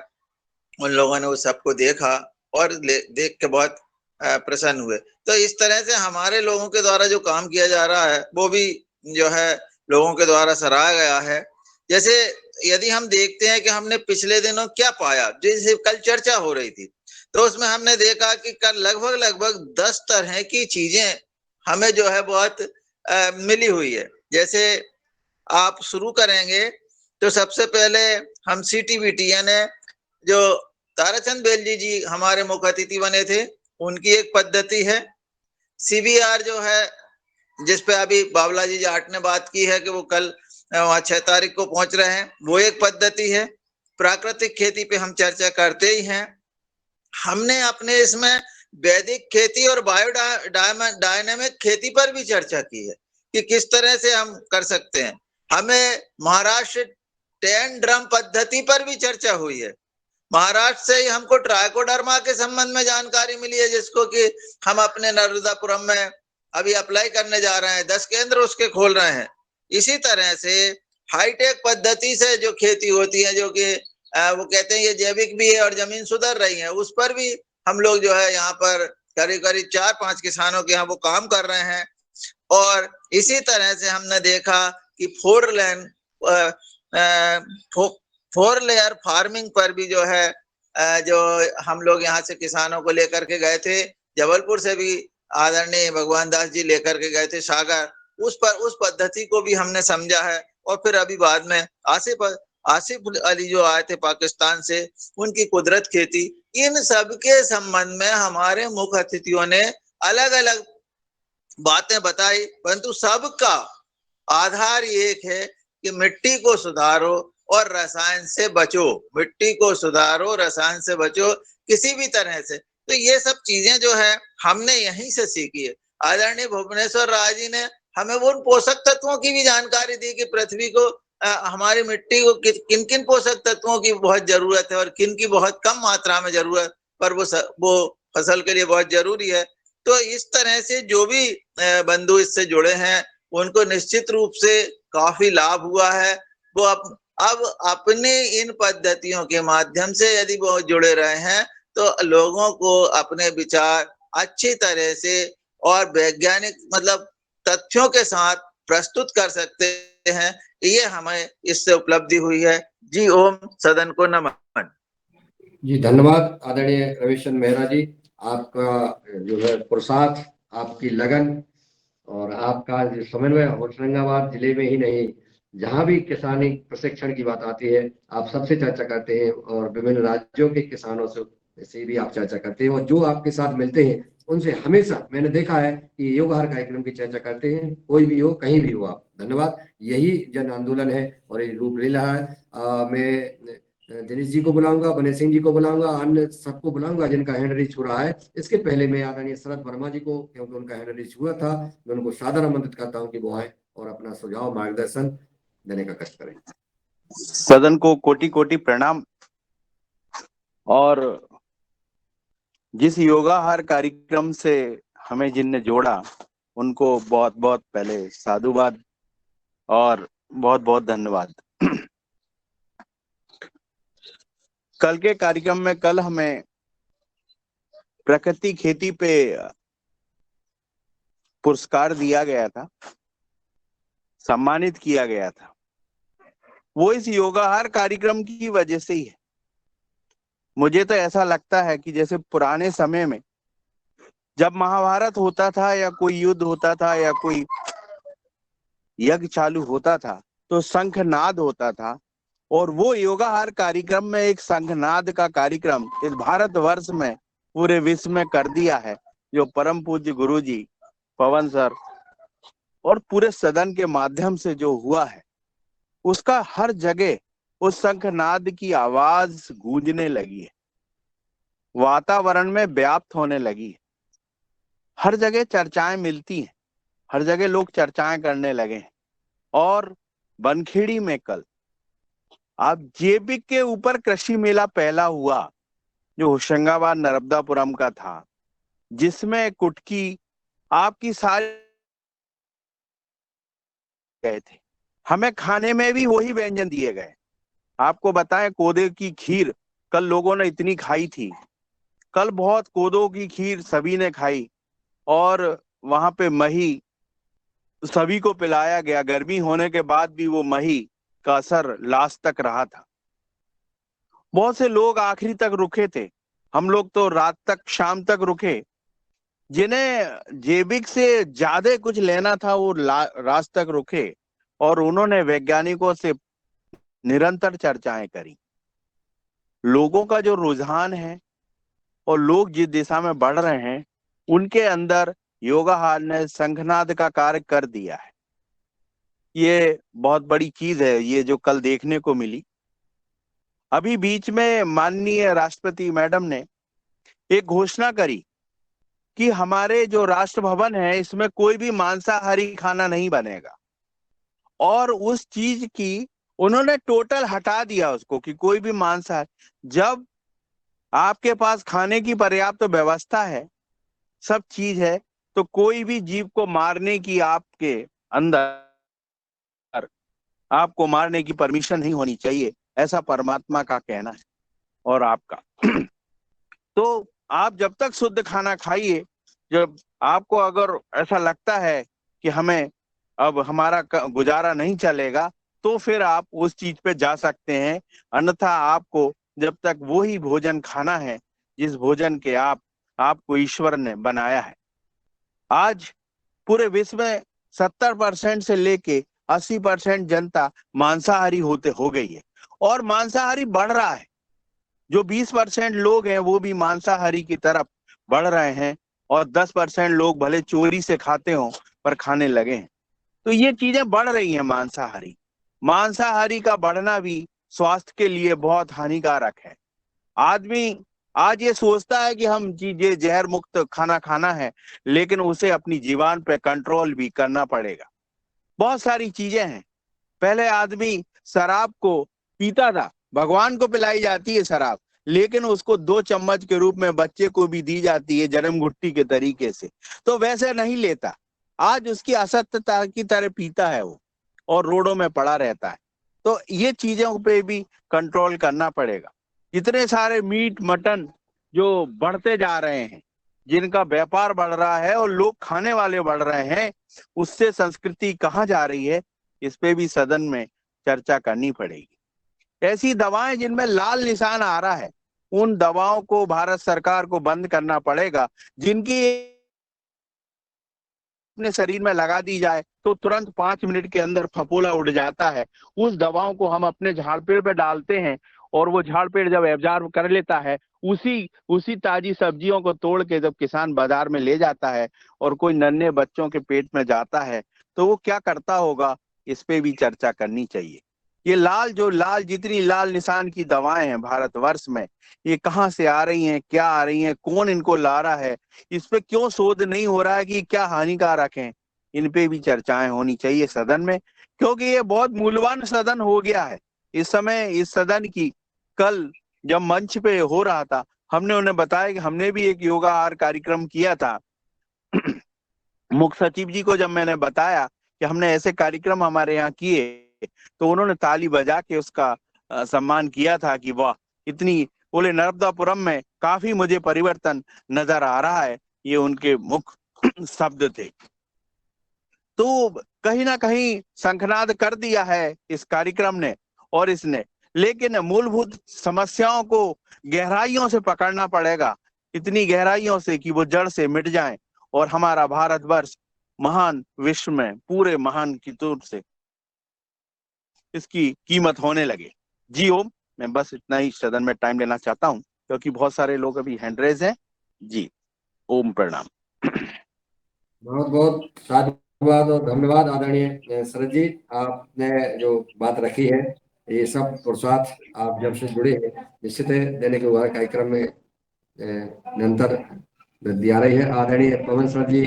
उन लोगों ने उस सबको देखा और देख के बहुत प्रसन्न हुए। तो इस तरह से हमारे लोगों के द्वारा जो काम किया जा रहा है वो भी जो है लोगों के द्वारा सराहा गया है। जैसे यदि हम देखते हैं कि हमने पिछले दिनों क्या पाया, जैसे कल चर्चा हो रही थी, तो उसमें हमने देखा कि कल लगभग 10 तरह की चीजें हमें जो है बहुत मिली हुई है। जैसे आप शुरू करेंगे तो सबसे पहले हम CTBT यानी जो ताराचंद बेलजी जी हमारे मुख्य अतिथि बने थे, उनकी एक पद्धति है। CBR जो है जिस पे अभी बाबला जी जाट ने बात की है कि वो कल वहां 6 तारीख को पहुंच रहे हैं, वो एक पद्धति है। प्राकृतिक खेती पे हम चर्चा करते ही हैं। हमने अपने इसमें वैदिक खेती और बायोडायनेमिक खेती पर भी चर्चा की है कि किस तरह से हम कर सकते हैं। हमें महाराष्ट्र 10 ड्रम पद्धति पर भी चर्चा हुई है। महाराष्ट्र से ही हमको ट्राइकोडर्मा के संबंध में जानकारी मिली है, जिसको कि हम अपने नर्मदापुरम में अभी अप्लाई करने जा रहे हैं, 10 केंद्र उसके खोल रहे हैं। इसी तरह से हाईटेक पद्धति से जो खेती होती है, जो कि वो कहते हैं ये जैविक भी है और जमीन सुधर रही है, उस पर भी हम लोग जो है यहाँ पर करीब 4-5 किसानों के यहाँ वो काम कर रहे हैं। और इसी तरह से हमने देखा कि 4 लेयर फार्मिंग पर भी जो है जो हम लोग यहाँ से किसानों को लेकर के गए थे, जबलपुर से भी आदरणीय भगवान दास जी लेकर के गए थे सागर, उस पद्धति को भी हमने समझा है। और फिर अभी बाद में आसिफ अली जो आए थे पाकिस्तान से, उनकी कुदरत खेती, इन सब के संबंध में हमारे मुख्य अतिथियों ने अलग अलग बातें बताई, परंतु सबका आधार एक है कि मिट्टी को सुधारो और रसायन से बचो, मिट्टी को सुधारो, रसायन से बचो किसी भी तरह से। तो ये सब चीजें जो है हमने यहीं से सीखी है। आदरणीय भुवनेश्वर राय जी ने हमें वो पोषक तत्वों की भी जानकारी दी कि पृथ्वी को हमारी मिट्टी को किन किन पोषक तत्वों की बहुत जरूरत है और किन की बहुत कम मात्रा में जरूरत, पर वो फसल के लिए बहुत जरूरी है। तो इस तरह से जो भी बंधु इससे जुड़े हैं उनको निश्चित रूप से काफी लाभ हुआ है। वो अब अपने इन पद्धतियों के माध्यम से यदि वो जुड़े रहे हैं तो लोगों को अपने विचार अच्छी तरह से और वैज्ञानिक मतलब तथ्यों के साथ प्रस्तुत कर सकते हैं। ये हमें इससे उपलब्धि हुई है। जी ओम, सदन को नमन।
जी धन्यवाद आदरणीय रविशंकर मेहरा जी, आपका जो है पुरुषार्थ, आपकी लगन और आपका जो समन्वय होशंगाबाद जिले में ही नहीं, जहां भी किसानी प्रशिक्षण की बात आती है आप सबसे चर्चा करते हैं और विभिन्न राज्यों के किसानों से भी आप चर्चा करते हैं, और जो आपके साथ मिलते हैं उनसे हमेशा मैंने देखा है कि योगाहार कार्यक्रम की चर्चा करते हैं, कोई भी हो कहीं भी हो आप। धन्यवाद। यही जन आंदोलन है और ये रूप ले रहा है। मैं दिनेश जी को बुलाऊंगा, बनेश सिंह जी को बुलाऊंगा, अन्य सबको बुलाऊंगा जिनका हैंड रीच हो रहा है। इसके पहले मैं आदरणीय शरद वर्मा जी को, क्योंकि उनका हैंड रीच हुआ था, मैं उनको सादर आमंत्रित करता हूं कि वो आए और अपना सुझाव मार्गदर्शन देने का कष्ट करें।
सदन को कोटि कोटि प्रणाम। और जिस योगाहार कार्यक्रम से हमें जिनने जोड़ा उनको बहुत बहुत पहले साधुवाद और बहुत बहुत धन्यवाद। कल के कार्यक्रम में कल हमें प्रकृति खेती पे पुरस्कार दिया गया था, सम्मानित किया गया था, वो इस योगाहार कार्यक्रम की वजह से ही है। मुझे तो ऐसा लगता है कि जैसे पुराने समय में जब महाभारत होता था या कोई युद्ध होता था या कोई यज्ञ चालू होता था तो शंखनाद होता था, और वो योगाहार कार्यक्रम में एक शंखनाद का कार्यक्रम इस भारतवर्ष में पूरे विश्व में कर दिया है, जो परम पूज्य गुरुजी पवन सर और पूरे सदन के माध्यम से जो हुआ है, उसका हर जगह उस शंखनाद की आवाज गूंजने लगी है, वातावरण में व्याप्त होने लगी है, हर जगह चर्चाएं मिलती हैं, हर जगह लोग चर्चाएं करने लगे हैं। और बनखेड़ी में कल आप जेबी के ऊपर कृषि मेला पहला हुआ, जो होशंगाबाद नर्मदापुरम का था, जिसमें कुटकी आपकी सारी गए थे। हमें खाने में भी वही व्यंजन दिए गए। आपको बताएं, कोदे की खीर कल लोगों ने इतनी खाई थी, कल बहुत कोदो की खीर सभी ने खाई, और वहां पे मही सभी को पिलाया गया। गर्मी होने के बाद भी वो मही का असर लास्ट तक रहा था। बहुत से लोग आखिरी तक रुके थे, हम लोग तो रात तक, शाम तक रुके। जिन्हें जैविक से ज्यादा कुछ लेना था वो रात तक रुके, और उन्होंने वैज्ञानिकों से निरंतर चर्चाएं करी। लोगों का जो रुझान है और लोग जिस दिशा में बढ़ रहे हैं, उनके अंदर योगाहार ने शंखनाद का कार्य कर दिया है। ये बहुत बड़ी चीज है, ये जो कल देखने को मिली। अभी बीच में माननीय राष्ट्रपति मैडम ने एक घोषणा करी कि हमारे जो राष्ट्र भवन है, इसमें कोई भी मांसाहारी खाना नहीं बनेगा, और उस चीज की उन्होंने टोटल हटा दिया उसको कि कोई भी मांसाहारी। जब आपके पास खाने की पर्याप्त व्यवस्था है, सब चीज है, तो कोई भी जीव को मारने की आपके अंदर, आपको मारने की परमिशन नहीं होनी चाहिए, ऐसा परमात्मा का कहना है और आपका। तो आप जब तक शुद्ध खाना खाइए, जब आपको अगर ऐसा लगता है कि हमें अब हमारा गुजारा नहीं चलेगा, तो फिर आप उस चीज पे जा सकते हैं। अन्यथा आपको जब तक वो ही भोजन खाना है जिस भोजन के आपको ईश्वर ने बनाया है। आज पूरे विश्व में 70% से लेके 80% जनता मांसाहारी हो गई है, और मांसाहारी बढ़ रहा है। जो 20% लोग हैं वो भी मांसाहारी की तरफ बढ़ रहे हैं, और 10% लोग भले चोरी से खाते हो पर खाने लगे हैं। तो ये चीजें बढ़ रही हैं। मांसाहारी का बढ़ना भी स्वास्थ्य के लिए बहुत हानिकारक है। आदमी आज ये सोचता है कि हम चीजें जहर मुक्त खाना खाना है, लेकिन उसे अपनी जीवन पे कंट्रोल भी करना पड़ेगा। बहुत सारी चीजें हैं। पहले आदमी शराब को पीता था, भगवान को पिलाई जाती है शराब, लेकिन उसको 2 चम्मच के रूप में बच्चे को भी दी जाती है जन्म घुट्टी के तरीके से, तो वैसे नहीं लेता। आज उसकी असत्यता की तरह पीता है वो, और रोडों में पड़ा रहता है। तो ये चीजों पे भी कंट्रोल करना पड़ेगा। इतने सारे मीट मटन जो बढ़ते जा रहे हैं, जिनका व्यापार बढ़ रहा है और लोग खाने वाले बढ़ रहे हैं, उससे संस्कृति कहाँ जा रही है, इस पे भी सदन में चर्चा करनी पड़ेगी। ऐसी दवाएं जिनमें लाल निशान आ रहा है, उन दवाओं को भारत सरकार को बंद करना पड़ेगा। जिनकी अपने शरीर में लगा दी जाए तो तुरंत 5 मिनट के अंदर फफोला उड़ जाता है, उस दवाओं को हम अपने झाड़ पेड़ पे डालते हैं, और वो झाड़ पेड़ जब एब्जॉर्ब कर लेता है, उसी ताजी सब्जियों को तोड़ के जब किसान बाजार में ले जाता है और कोई नन्हे बच्चों के पेट में जाता है, तो वो क्या करता होगा, इस पे भी चर्चा करनी चाहिए। ये जितनी लाल निशान की दवाएं हैं भारतवर्ष में, ये कहाँ से आ रही हैं, क्या आ रही हैं, कौन इनको ला रहा है, इस पे क्यों शोध नहीं हो रहा है कि क्या हानिकारक हैं, इन पे भी चर्चाएं होनी चाहिए सदन में, क्योंकि ये बहुत मूल्यवान सदन हो गया है इस समय। इस सदन की कल जब मंच पे हो रहा था, हमने उन्हें बताया कि हमने भी एक योगाहार कार्यक्रम किया था। मुख्य सचिव जी को जब मैंने बताया कि हमने ऐसे कार्यक्रम हमारे यहाँ किए, तो उन्होंने ताली बजा के उसका सम्मान किया था कि वाह, इतनी, बोले नर्मदापुरम में काफी मुझे परिवर्तन नजर आ रहा है, ये उनके मुख्य शब्द थे। तो कहीं ना कहीं शंखनाद कर दिया है इस कार्यक्रम ने और इसने, लेकिन मूलभूत समस्याओं को गहराइयों से पकड़ना पड़ेगा, इतनी गहराइयों से कि वो जड़ से मिट जाएं, और हमारा भारतवर्ष महान, विश्व में पूरे महान की तौर से इसकी कीमत होने लगे। जी ओम। मैं बस इतना ही सदन में टाइम लेना चाहता हूं, क्योंकि बहुत सारे लोग अभी हैंड रेज हैं। जी ओम प्रणाम।
बहुत बहुत साधुवाद और धन्यवाद आदरणीय शरद जी, आपने जो बात रखी है, ये सब पुरुषार्थ आप जब से जुड़े हैं, निश्चित है देने के बाद कार्यक्रम में निरंतर वृद्धि आ रही है। आदरणीय पवन सर जी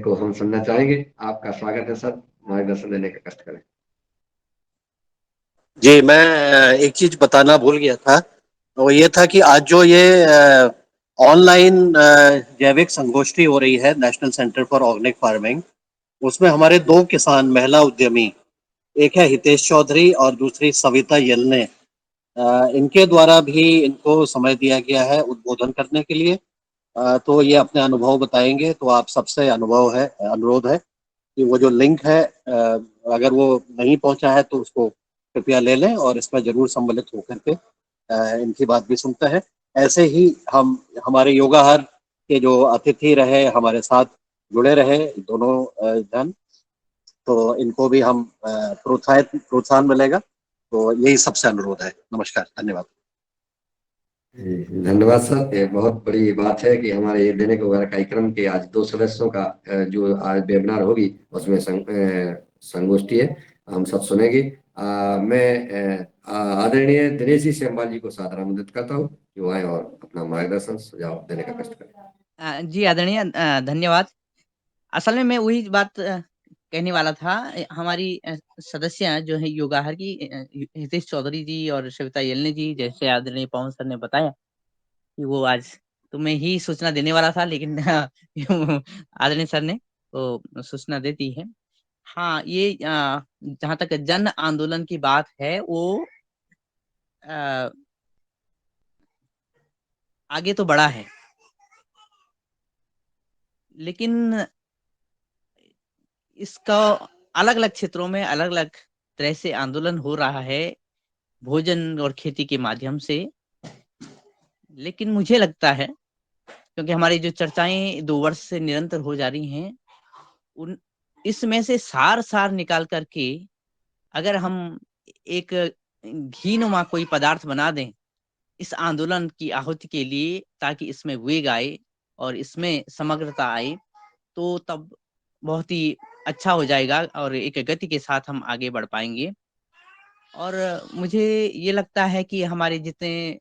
को हम सुनना चाहेंगे। आपका स्वागत है सर, मार्गदर्शन देने का कष्ट करें।
जी, मैं एक चीज बताना भूल गया था
वो ये था कि आज जो ये ऑनलाइन जैविक संगोष्ठी हो रही है national centre for organic farming, उसमें हमारे 2 किसान महिला उद्यमी, एक है हितेश चौधरी और दूसरी सविता येलने, इनके द्वारा भी इनको समय दिया गया है उद्बोधन करने के लिए। तो ये अपने अनुभव बताएंगे। तो आप सबसे अनुरोध है कि वो जो लिंक है, अगर वो नहीं पहुंचा है तो उसको कृपया ले लें और इसमें जरूर सम्मिलित होकर के इनकी बात भी सुनते हैं। ऐसे ही हम हमारे योगाहार के जो अतिथि रहे, हमारे साथ जुड़े रहे दोनों जन, तो इनको भी हम प्रोत्साहन मिलेगा। तो यही सबसे अनुरोध है। नमस्कार, धन्यवाद।
धन्यवाद सर। ये बहुत बड़ी बात है कि हमारे ये दैनिक वगैरह कार्यक्रम के आज 2 सदस्यों का जो आज वेबिनार होगी उसमें संगोष्ठी है, हम सब सुनेंगे। मैं आदरणीय दिनेश जी श्यामवाल जी को सादर आमंत्रित करता हूँ कि वो आए और अपना मार्गदर्शन सुझाव देने का कष्ट करें।
जी आदरणीय, धन्यवाद। असल में मैं वही बात कहने वाला था। हमारी सदस्य जो है योगाहार की, हितेश चौधरी जी और सविता येलने जी, जैसे आदरणीय पवन सर ने बताया कि वो आज, तो मैं ही सूचना देने वाला था, लेकिन आदरणीय सर ने तो सूचना दे दी है। हाँ, ये जहाँ तक जन आंदोलन की बात है, वो आगे तो बढ़ा है, लेकिन इसका अलग-अलग क्षेत्रों में अलग-अलग तरह से आंदोलन हो रहा है, भोजन और खेती के माध्यम से। लेकिन मुझे लगता है, क्योंकि हमारी जो चर्चाएँ 2 वर्ष से निरंतर हो जा रही हैं, उन इसमें से सार-सार निकाल कर के अगर हम एक घीनुमा कोई पदार्थ बना दें, इस आंदोलन की आहुति के लिए, ताकि इसमें वेग आए और इसमें समग्रता आए, तो तब बहुत ही अच्छा हो जाएगा और एक गति के साथ हम आगे बढ़ पाएँगे। और मुझे ये लगता है कि हमारे जितने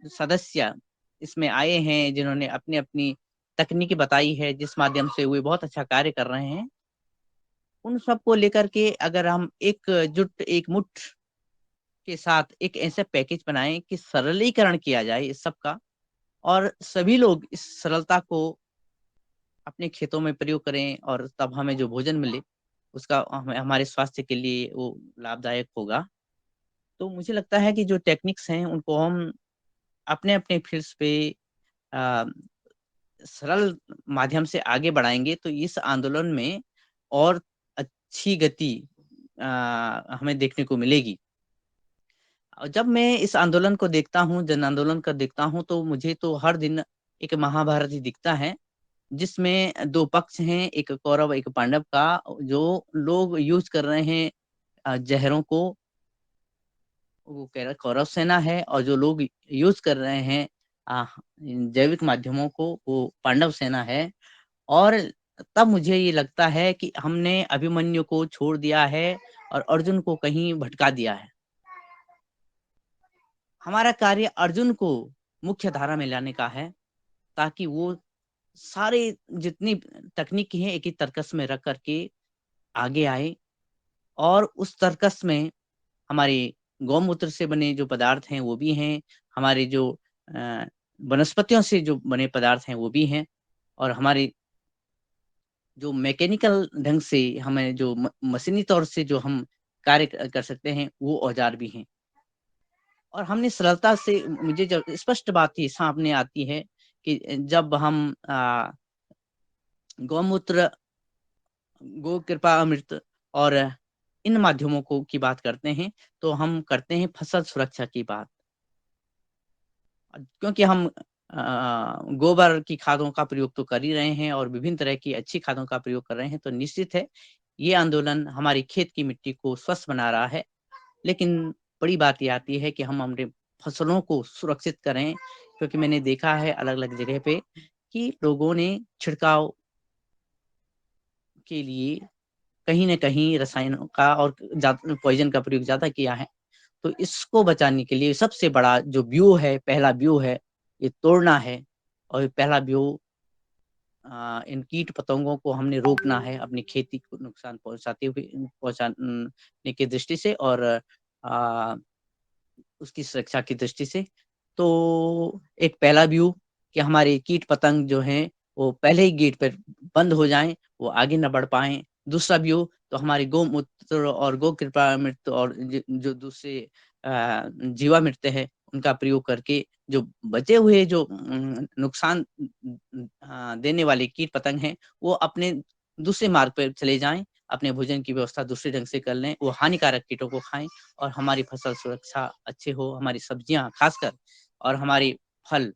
सदस्य इसमें आए हैं, जिन्होंने अपनी-अपनी तकनीकी बताई है, जिस माध्यम से वे बहुत अच्छा कार्य कर रहे हैं, उन सबको लेकर के अगर हम एकजुट, एक मुठ के साथ एक ऐसा पैकेज बनाएँ कि सरलीकरण किया जाए इस सब का, और सभी लोग इस सरलता को अपने खेतों में प्रयोग करें, और तब हमें जो भोजन मिले, उसका हमारे स्वास्थ्य के लिए वो लाभदायक होगा। तो मुझे लगता है कि जो टेक्निक्स हैं, उनको हम अपने-अपने फ़ील्ड्स पे अ, सरल माध्यम से आगे बढ़ाएँगे, तो इस आंदोलन में और अच्छी गति हमें देखने को मिलेगी। जब मैं इस आंदोलन को देखता हूँ, जन आंदोलन को देखता हूँ, तो मुझे तो हर दिन एक महाभारत ही दिखता है, जिसमें 2 पक्ष हैं, एक कौरव, एक पांडव का, जो लोग यूज़ कर रहे हैं ज़हरों को, वो कह रहा कौरव सेना है, और जो लोग यूज़ कर रहे हैं अ, जैविक माध्यमों को, वो पांडव सेना है। और तब मुझे ये लगता है कि हमने अभिमन्यु को छोड़ दिया है और अर्जुन को कहीं भटका दिया है। हमारा कार्य अर्जुन को मुख्य धारा में लाने का है, ताकि वो सारे जितनी तकनीकी हैं, एक ही तर्कस में रख कर के आगे आए, और उस तर्कस में हमारे गौमूत्र से बने जो पदार्थ हैं, वो भी हैं, हमारे जो अ, वनस्पतियों से जो बने पदार्थ हैं, वो भी हैं, और हमारे जो मैकेनिकल ढंग से हमें जो मशीनी तौर से जो हम कार्य कर सकते हैं, वो औजार भी हैं। और हमने सरलता से, मुझे जब स्पष्ट बात ही सामने आती है कि जब हम गौमूत्र, गो कृपा अमृत और इन माध्यमों को की बात करते हैं, तो हम करते हैं फसल सुरक्षा की बात। क्योंकि हम गोबर की खादों का प्रयोग तो कर ही रहे हैं, और विभिन्न तरह की अच्छी खादों का प्रयोग कर रहे हैं, तो निश्चित है ये आंदोलन हमारी खेत की मिट्टी को स्वस्थ बना रहा है। लेकिन बड़ी बात ये आती है कि हम अपने फसलों को सुरक्षित करें, क्योंकि मैंने देखा है अलग-अलग जगह पे कि लोगों ने छिड़काव के लिए कहीं न कहीं रसायनों का और पॉइज़न का प्रयोग ज़्यादा किया है। तो इसको बचाने के लिए सबसे बड़ा जो व्यू है, पहला व्यू है, ये तोड़ना है, और पहला व्यू इन कीट-पतंगों को हमने रोकना है, अपनी खेती को नुकसान पहुँचाने की दृष्टि से, और उसकी सुरक्षा की दृष्टि से। तो एक पहला व्यू कि हमारे कीट पतंग जो हैं वो पहले ही गेट पर बंद हो जाएँ, वो आगे ना बढ़ पाएँ। दूसरा व्यू तो हमारे गौमूत्र और गौ कृपामृत और जो दूसरे जीवामृत है, उनका प्रयोग करके जो बचे हुए जो नुकसान देने वाले कीट-पतंग हैं, वो अपने दूसरे मार्ग पर चले जाएँ, अपने भोजन की व्यवस्था दूसरे ढंग से कर लें, वो हानिकारक कीटों को खाएँ और हमारी फसल सुरक्षा अच्छी हो, हमारी सब्जियाँ खासकर और हमारे फल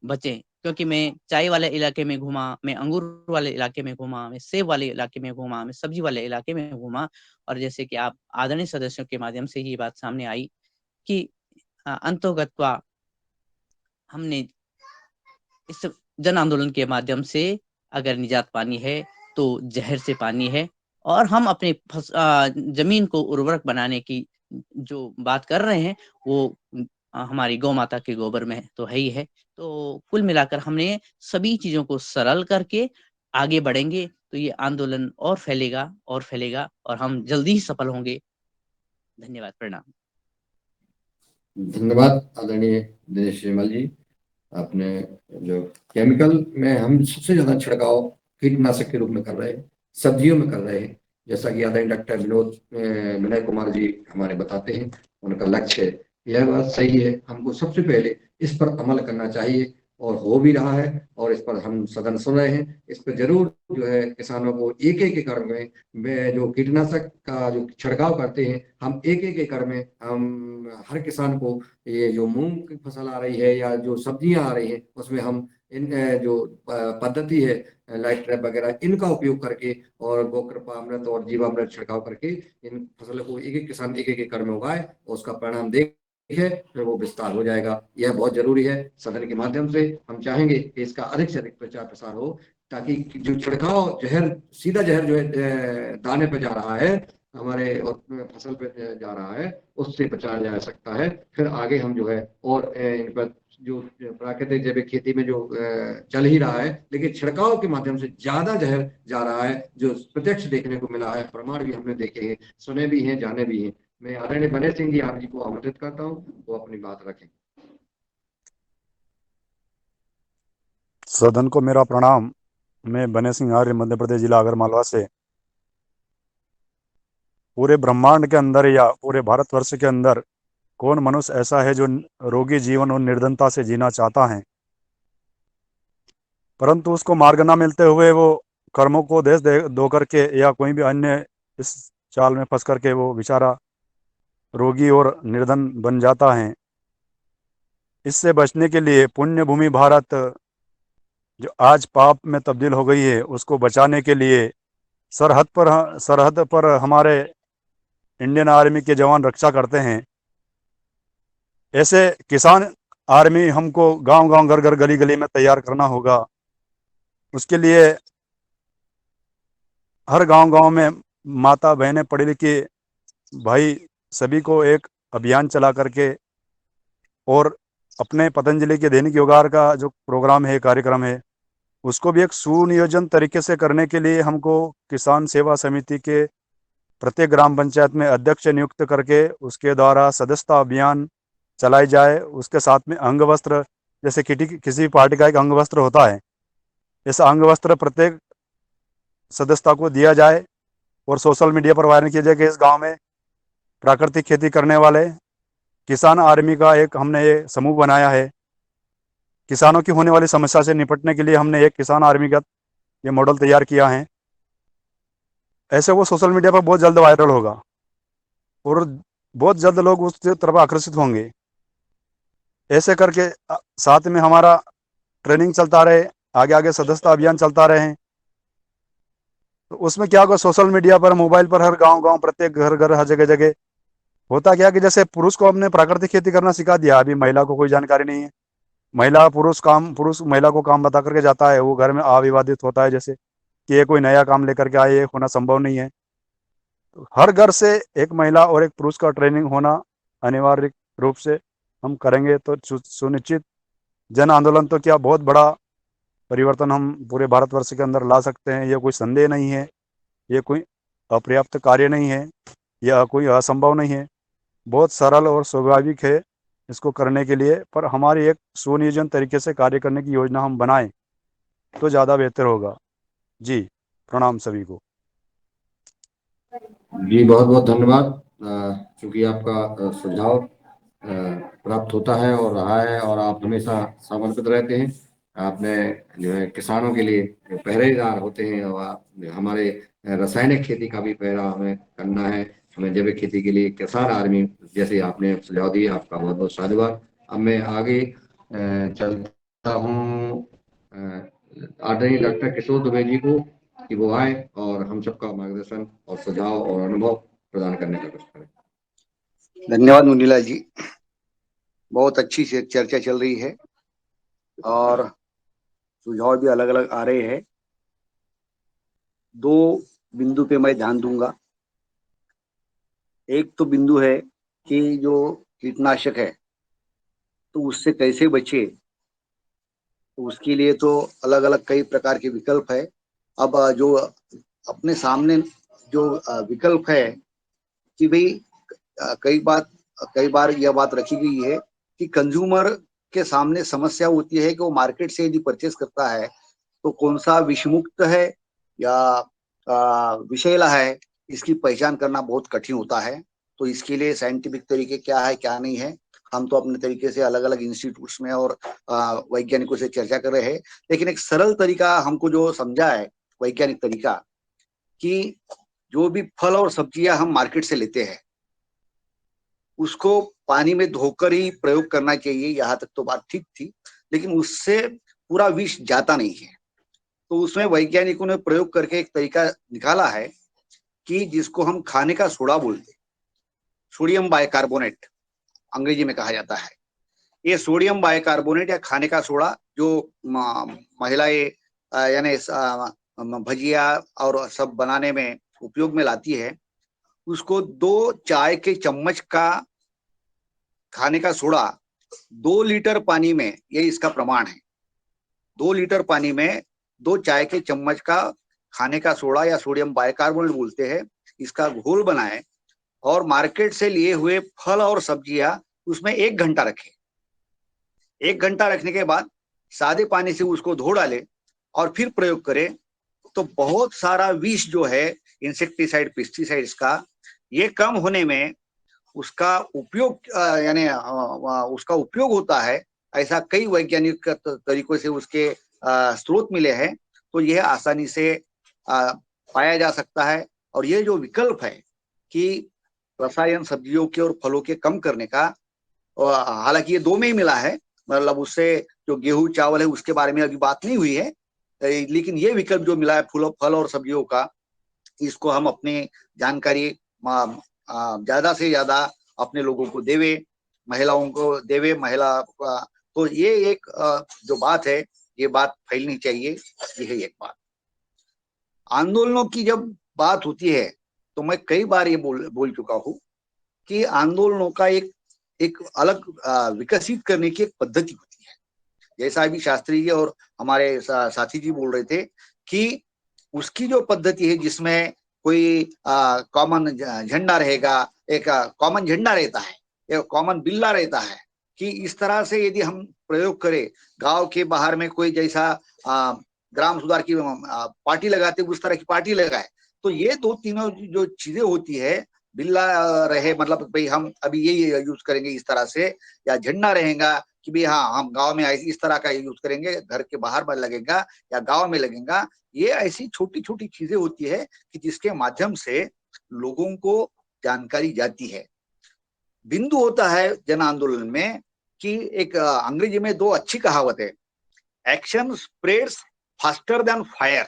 बचें। क्योंकि मैं चाय वाले इलाके में घूमा, मैं अंगूर वाले इलाके में घूमा, मैं सेब वाले इलाके में घूमा, मैं सब्जी वाले इलाके में घूमा और जैसे कि आप आदरणीय सदस्यों के माध्यम से ये बात सामने आई कि अंतो गत्वा हमने इस जन आंदोलन के माध्यम से अगर निजात पानी है, तो ज़हर से पानी है और हम अपने ज़मीन को उर्वरक बनाने की जो बात कर रहे हैं, वो हमारी गौ माता के गोबर में तो है ही है। तो कुल मिलाकर हमने सभी चीज़ों को सरल करके आगे बढ़ेंगे, तो ये आंदोलन और फैलेगा और हम जल्दी ही सफल होंगे। धन्यवाद, प्रणाम।
धन्यवाद आदरणीय दिनेश जयमल जी। आपने जो केमिकल में हम सबसे ज्यादा छिड़काव कीटनाशक के रूप में कर रहे हैं, सब्जियों में कर रहे हैं, जैसा कि आदरणीय डॉक्टर विनय कुमार जी हमारे बताते हैं, उनका लक्ष्य है। यह बात सही है, हमको सबसे पहले इस पर अमल करना चाहिए और हो भी रहा है और इस पर हम सदन सुन रहे हैं। इस पर जरूर जो है किसानों को एक एक एकड़ में जो कीटनाशक का जो छिड़काव करते हैं, हम एक एक एकड़ में हम हर किसान को ये जो मूंग की फसल आ रही है या जो सब्जियां आ रही हैं, उसमें हम इन जो पद्धति है लाइट ट्रैप वगैरह, इनका उपयोग करके और गोकृपामृत और जीवामृत छिड़काव करके इन फसलों को एक एक किसान एक एक एकड़ में उगाए और उसका परिणाम देखे, फिर वो विस्तार हो जाएगा। यह बहुत जरूरी है। सदन के माध्यम से हम चाहेंगे कि इसका अधिक से अधिक प्रचार प्रसार हो, ताकि जो छिड़काव जहर, सीधा जहर जो है दाने पे जा रहा है, हमारे फसल पे जा रहा है, उससे बचाया जा सकता है। फिर आगे हम जो है और इन पर जो प्राकृतिक जैविक खेती में जो चल ही रहा है, लेकिन छिड़काव के माध्यम से ज्यादा जहर जा रहा है, जो प्रत्यक्ष देखने को मिला है, प्रमाण भी हमने देखे हैं, सुने भी हैं, जाने भी हैं। मैं आदरणीय बने सिंह जी आप जी को आमंत्रित करता हूँ, वो अपनी बात रखें।
सदन को मेरा प्रणाम। मैं बने सिंह आर्य, मध्य प्रदेश जिला आगरमालवा से। पूरे ब्रह्मांड के अंदर या पूरे भारतवर्ष के अंदर कौन मनुष्य ऐसा है जो रोगी जीवन और निर्धनता से जीना चाहता है, परंतु उसको मार्ग ना मिलते हुए वो कर्मों को देश दो करके या कोई भी अन्य इस चाल में फंस करके वो बेचारा रोगी और निर्धन बन जाता है। इससे बचने के लिए पुण्य भूमि भारत जो आज पाप में तब्दील हो गई है, उसको बचाने के लिए सरहद पर हमारे इंडियन आर्मी के जवान रक्षा करते हैं। ऐसे किसान आर्मी हमको गांव-गांव, घर-घर, गली-गली में तैयार करना होगा। उसके लिए हर गांव-गांव में माता बहनें, पढ़ी लिखी भाई सभी को एक अभियान चला करके और अपने पतंजलि के दैनिक योगार का जो प्रोग्राम है, कार्यक्रम है, उसको भी एक सुनियोजन तरीके से करने के लिए हमको किसान सेवा समिति के प्रत्येक ग्राम पंचायत में अध्यक्ष नियुक्त करके उसके द्वारा सदस्यता अभियान चलाई जाए। उसके साथ में अंग वस्त्र, जैसे किसी पार्टी का एक अंग वस्त्र होता है, ऐसा अंग वस्त्र प्रत्येक सदस्यता को दिया जाए और सोशल मीडिया पर वायरल किया जाए कि इस गांव में प्राकृतिक खेती करने वाले किसान आर्मी का एक हमने ये समूह बनाया है। किसानों की होने वाली समस्या से निपटने के लिए हमने एक किसान आर्मी का ये मॉडल तैयार किया है। ऐसे वो सोशल मीडिया पर बहुत जल्द वायरल होगा और बहुत जल्द लोग उस तरफ आकर्षित होंगे। ऐसे करके साथ में हमारा ट्रेनिंग चलता रहे, आगे आगे सदस्यता अभियान चलता रहे। तो उसमें क्या होगा, सोशल मीडिया पर, मोबाइल पर, हर गांव-गांव, प्रत्येक घर-घर, हर जगह होता क्या कि जैसे पुरुष को हमने प्राकृतिक खेती करना सिखा दिया, अभी महिला को कोई जानकारी नहीं है। पुरुष महिला को काम बता करके जाता है, वो घर में अविवादित होता है, जैसे कि ये कोई नया काम लेकर के आए, ये होना संभव नहीं है। तो हर घर से एक महिला और एक पुरुष का ट्रेनिंग होना अनिवार्य रूप से हम करेंगे तो सुनिश्चित जन आंदोलन तो क्या बहुत बड़ा परिवर्तन हम पूरे भारतवर्ष के अंदर ला सकते हैं। ये कोई संदेह नहीं है, ये कोई अपर्याप्त कार्य नहीं है, यह कोई असंभव नहीं है, बहुत सरल और स्वाभाविक है। इसको करने के लिए, पर हमारी एक सुनियोजन तरीके से कार्य करने की योजना हम बनाएं तो ज़्यादा बेहतर होगा। जी, प्रणाम सभी को।
जी बहुत बहुत धन्यवाद। क्योंकि आपका सुझाव प्राप्त होता है और रहा है और आप हमेशा समर्पित रहते हैं। आपने जो है किसानों के लिए जो पहरेदार होते हैं, और हमारे रासायनिक खेती का भी पहरा हमें करना है, हमें जैविक खेती के लिए किसान आर्मी जैसे आपने सुझाव दिए, आपका बहुत बहुत साधुवाद। अब मैं आगे चलता हूँ आदरणीय डॉक्टर किशोर दुबे जी को कि वो आए और हम सबका मार्गदर्शन और सुझाव और अनुभव प्रदान करने का कोशिश करें।
धन्यवाद मुनीलाल जी, बहुत अच्छी से चर्चा चल रही है और सुझाव भी अलग अलग आ रहे हैं। दो बिंदु पे मैं ध्यान दूंगा। एक तो बिंदु है कि जो कीटनाशक है तो उससे कैसे बचे, तो उसके लिए तो अलग अलग कई प्रकार के विकल्प है। अब जो अपने सामने जो विकल्प है कि भाई कई बार यह बात रखी गई है कि कंज्यूमर के सामने समस्या होती है कि वो मार्केट से यदि परचेस करता है तो कौन सा विषमुक्त है या विषैला है, इसकी पहचान करना बहुत कठिन होता है। तो इसके लिए साइंटिफिक तरीके क्या है क्या नहीं है, हम तो अपने तरीके से अलग अलग इंस्टीट्यूट्स में और वैज्ञानिकों से चर्चा कर रहे हैं। लेकिन एक सरल तरीका हमको जो समझा है, वैज्ञानिक तरीका, कि जो भी फल और सब्जियां हम मार्केट से लेते हैं उसको पानी में धोकर ही प्रयोग करना चाहिए। यहाँ तक तो बात ठीक थी, लेकिन उससे पूरा विष जाता नहीं है। तो उसमें वैज्ञानिकों ने प्रयोग करके एक तरीका निकाला है कि जिसको हम खाने का सोडा बोलते, सोडियम बाइकार्बोनेट अंग्रेजी में कहा जाता है। ये सोडियम बाइकार्बोनेट या खाने का सोडा जो महिलाएं यानी भजिया और सब बनाने में उपयोग में लाती है, उसको 2 चाय के चम्मच का खाने का सोडा 2 लीटर पानी में, ये इसका प्रमाण है, 2 लीटर पानी में 2 चाय के चम्मच का खाने का सोडा या सोडियम बाइकार्बोनेट बोलते हैं, इसका घोल बनाए और मार्केट से लिए हुए फल और सब्जियां उसमें 1 घंटा रखें। 1 घंटा रखने के बाद सादे पानी से उसको धो डालें और फिर प्रयोग करें तो बहुत सारा विष जो है इंसेक्टिसाइड पेस्टिसाइड्स का, ये कम होने में उसका उपयोग यानी उसका उपयोग होता है। ऐसा कई वैज्ञानिक तरीकों से उसके स्रोत मिले हैं। तो यह आसानी से पाया जा सकता है। और ये जो विकल्प है कि रसायन सब्जियों के और फलों के कम करने का, हालांकि ये 2 में ही मिला है, मतलब उससे जो गेहूं चावल है उसके बारे में अभी बात नहीं हुई है, लेकिन ये विकल्प जो मिला है फल और सब्जियों का, इसको हम अपनी जानकारी ज्यादा से ज्यादा अपने लोगों को देवे, महिलाओं को देवे। तो ये एक जो बात है, ये बात फैलनी चाहिए। ये है एक बात। आंदोलनों की जब बात होती है तो मैं कई बार ये बोल चुका हूँ कि आंदोलनों का एक अलग विकसित करने की एक पद्धति होती है। जैसा अभी शास्त्री जी और हमारे साथी जी बोल रहे थे कि उसकी जो पद्धति है जिसमें कोई कॉमन झंडा रहेगा, एक कॉमन झंडा रहता है, एक कॉमन बिल्ला रहता है, कि इस तरह से यदि हम प्रयोग करें, गांव के बाहर में कोई जैसा ग्राम सुधार की पार्टी लगाते उस तरह की पार्टी लगाए, तो ये 2-3 जो चीजें होती है, बिल्ला रहे मतलब भाई हम अभी यही यूज करेंगे इस तरह से, या झंडा रहेगा कि भाई हाँ हम गांव में इस तरह का यूज करेंगे, घर के बाहर में लगेगा या गांव में लगेगा। ये ऐसी छोटी छोटी चीजें होती है कि जिसके माध्यम से लोगों को जानकारी जाती है। बिंदु होता है जन आंदोलन में कि एक अंग्रेजी में 2 अच्छी कहावत है, action spreads faster than fire.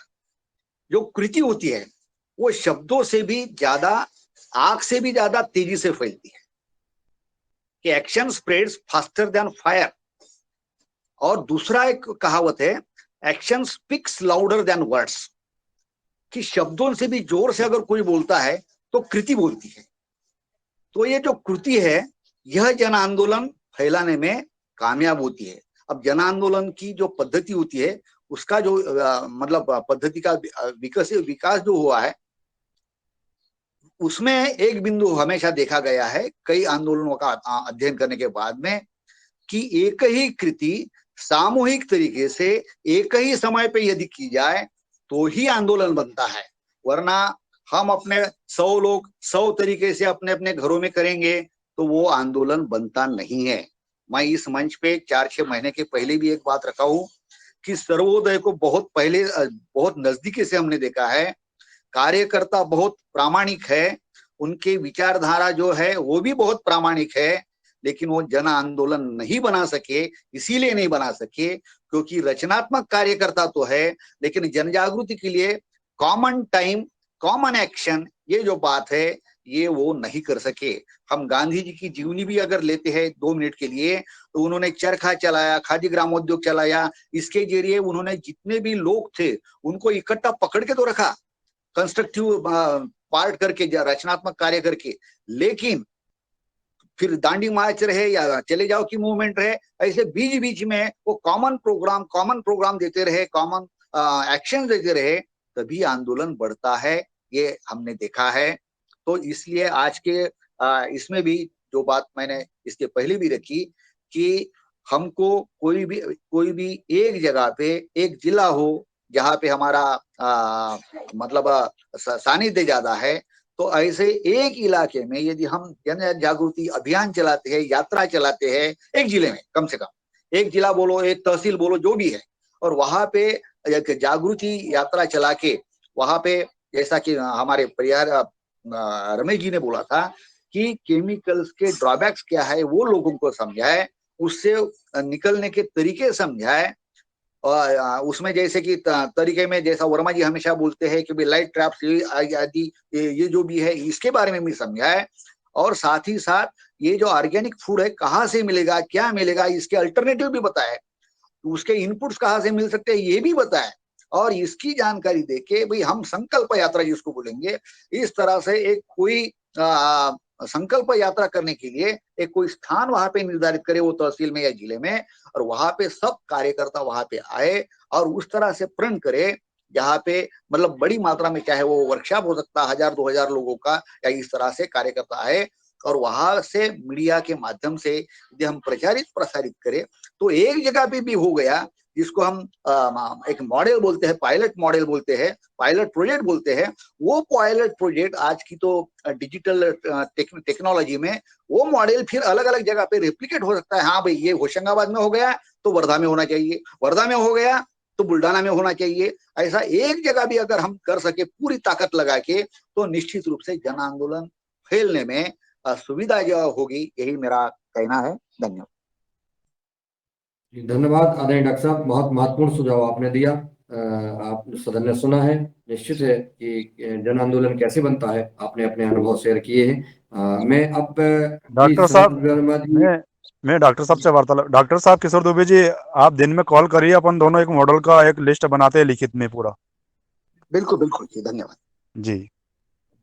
जो कृति होती है वो शब्दों से भी ज्यादा, आग से भी ज्यादा तेजी से फैलती है, कि action spreads faster than fire. और दूसरा एक कहावत है, action speaks louder than words, कि शब्दों से भी जोर से अगर कोई बोलता है तो कृति बोलती है। तो ये जो कृति है यह जन आंदोलन फैलाने में कामयाब होती है। अब जन आंदोलन की जो पद्धति होती है उसका जो मतलब पद्धति का विकास जो हुआ है उसमें एक बिंदु हमेशा देखा गया है कई आंदोलनों का अध्ययन करने के बाद में, कि एक ही कृति सामूहिक तरीके से एक ही समय पे यदि की जाए तो ही आंदोलन बनता है, वरना हम अपने 100 लोग 100 तरीके से अपने अपने घरों में करेंगे तो वो आंदोलन बनता नहीं है। मैं इस मंच पे 4-6 महीने के पहले भी एक बात रखा हूं कि सर्वोदय को बहुत पहले बहुत नजदीकी से हमने देखा है। कार्यकर्ता बहुत प्रामाणिक है, उनके विचारधारा जो है वो भी बहुत प्रामाणिक है, लेकिन वो जन आंदोलन नहीं बना सके। इसीलिए नहीं बना सके क्योंकि रचनात्मक कार्यकर्ता तो है, लेकिन जन जागृति के लिए कॉमन टाइम, कॉमन एक्शन, ये जो बात है ये वो नहीं कर सके। हम गांधी जी की जीवनी भी अगर लेते हैं 2 मिनट के लिए, तो उन्होंने चरखा चलाया, खादी ग्रामोद्योग चलाया, इसके जरिए उन्होंने जितने भी लोग थे उनको इकट्ठा पकड़ के तो रखा, कंस्ट्रक्टिव पार्ट करके, रचनात्मक कार्य करके। लेकिन फिर दांडी मार्च रहे या चले जाओ की मूवमेंट रहे, ऐसे बीच बीच में वो कॉमन प्रोग्राम देते रहे, कॉमन एक्शन देते रहे, तभी आंदोलन बढ़ता है, ये हमने देखा है। तो इसलिए आज के इसमें भी जो बात मैंने इसके पहले भी रखी कि हमको कोई भी एक जगह पे एक जिला हो जहाँ पे हमारा मतलब सानिध्य ज्यादा है, तो ऐसे एक इलाके में यदि हम जन जागृति अभियान चलाते हैं, यात्रा चलाते हैं, एक जिले में कम से कम एक जिला बोलो, एक तहसील बोलो, जो भी है, और वहां पे एक जागृति यात्रा चला के वहां पे, जैसा कि हमारे परिवार रमेश जी ने बोला था कि केमिकल्स के ड्रॉबैक्स क्या है वो लोगों को समझाए, उससे निकलने के तरीके समझाए, और उसमें जैसे कि तरीके में जैसा वर्मा जी हमेशा बोलते हैं कि लाइट ट्रैप्स आदि ये जो भी है इसके बारे में भी समझाए, और साथ ही साथ ये जो ऑर्गेनिक फूड है कहाँ से मिलेगा, क्या मिलेगा, इसके अल्टरनेटिव भी बताए, उसके इनपुट्स कहाँ से मिल सकते हैं ये भी बताए, और इसकी जानकारी देके भाई हम संकल्प यात्रा जिसको बोलेंगे, इस तरह से एक कोई संकल्प यात्रा करने के लिए एक कोई स्थान वहां पे निर्धारित करे, वो तहसील में या जिले में, और वहां पे सब कार्यकर्ता वहां पे आए और उस तरह से प्रण करे जहाँ पे मतलब बड़ी मात्रा में, चाहे वो वर्कशॉप हो सकता है 1000-2000 लोगों का, या इस तरह से कार्यकर्ता आए, और वहां से मीडिया के माध्यम से यदि हम प्रसारित करें तो एक जगह पे भी हो गया, जिसको हम एक मॉडल बोलते हैं, पायलट मॉडल बोलते हैं, पायलट प्रोजेक्ट बोलते हैं। वो पायलट प्रोजेक्ट आज की तो डिजिटल टेक्नोलॉजी में वो मॉडल फिर अलग अलग जगह पे रेप्लिकेट हो सकता है। हाँ भाई, ये होशंगाबाद में हो गया तो वर्धा में होना चाहिए, वर्धा में हो गया तो बुल्डाना में होना चाहिए। ऐसा एक जगह भी अगर हम कर सके पूरी ताकत लगा के, तो निश्चित रूप से जन आंदोलन फैलने में सुविधा जो होगी, यही मेरा कहना है। धन्यवाद।
धन्यवाद आदरणीय डॉक्टर साहब, बहुत महत्वपूर्ण सुझाव आपने दिया। आप सदन ने सुना है, निश्चित है कि जन आंदोलन कैसे बनता है, आपने अपने अनुभव शेयर किए हैं। मैं अब
डॉक्टर साहब, मैं डॉक्टर साहब से वार्तालाप, डॉक्टर साहब किशोर दुबे जी, आप दिन में कॉल करिए, अपन दोनों एक मॉडल का एक लिस्ट बनाते हैं लिखित में पूरा।
बिल्कुल बिल्कुल जी, धन्यवाद
जी।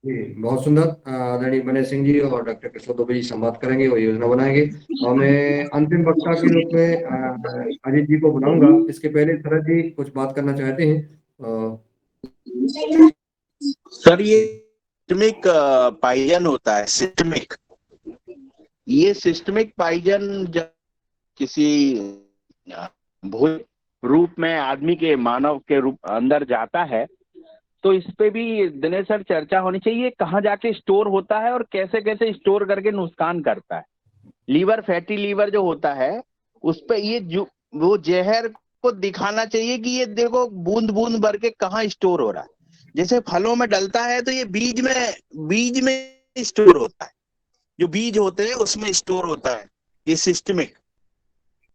बहुत सुंदर। आदरणीय बने सिंह जी और डॉक्टर किशोर दुबे जी संवाद करेंगे और योजना बनाएंगे, और मैं अंतिम वक्ता के रूप में अजीत जी को बुलाऊंगा। इसके पहले शरद जी कुछ बात करना चाहते हैं?
सर, ये सिस्टमिक पाइजन होता है, सिस्टमिक। ये सिस्टमिक पाइजन जब किसी भूत रूप में आदमी के, मानव के रूप अंदर जाता है, तो इस पे भी दिनेश सर चर्चा होनी चाहिए, कहाँ जाके स्टोर होता है और कैसे कैसे स्टोर करके नुकसान करता है। लीवर, फैटी लीवर जो होता है, उस पे ये जो वो जहर को दिखाना चाहिए कि ये देखो बूंद बूंद भर के कहाँ स्टोर हो रहा है। जैसे फलों में डलता है तो ये बीज में स्टोर होता है, जो बीज होते हैं उसमें स्टोर होता है। ये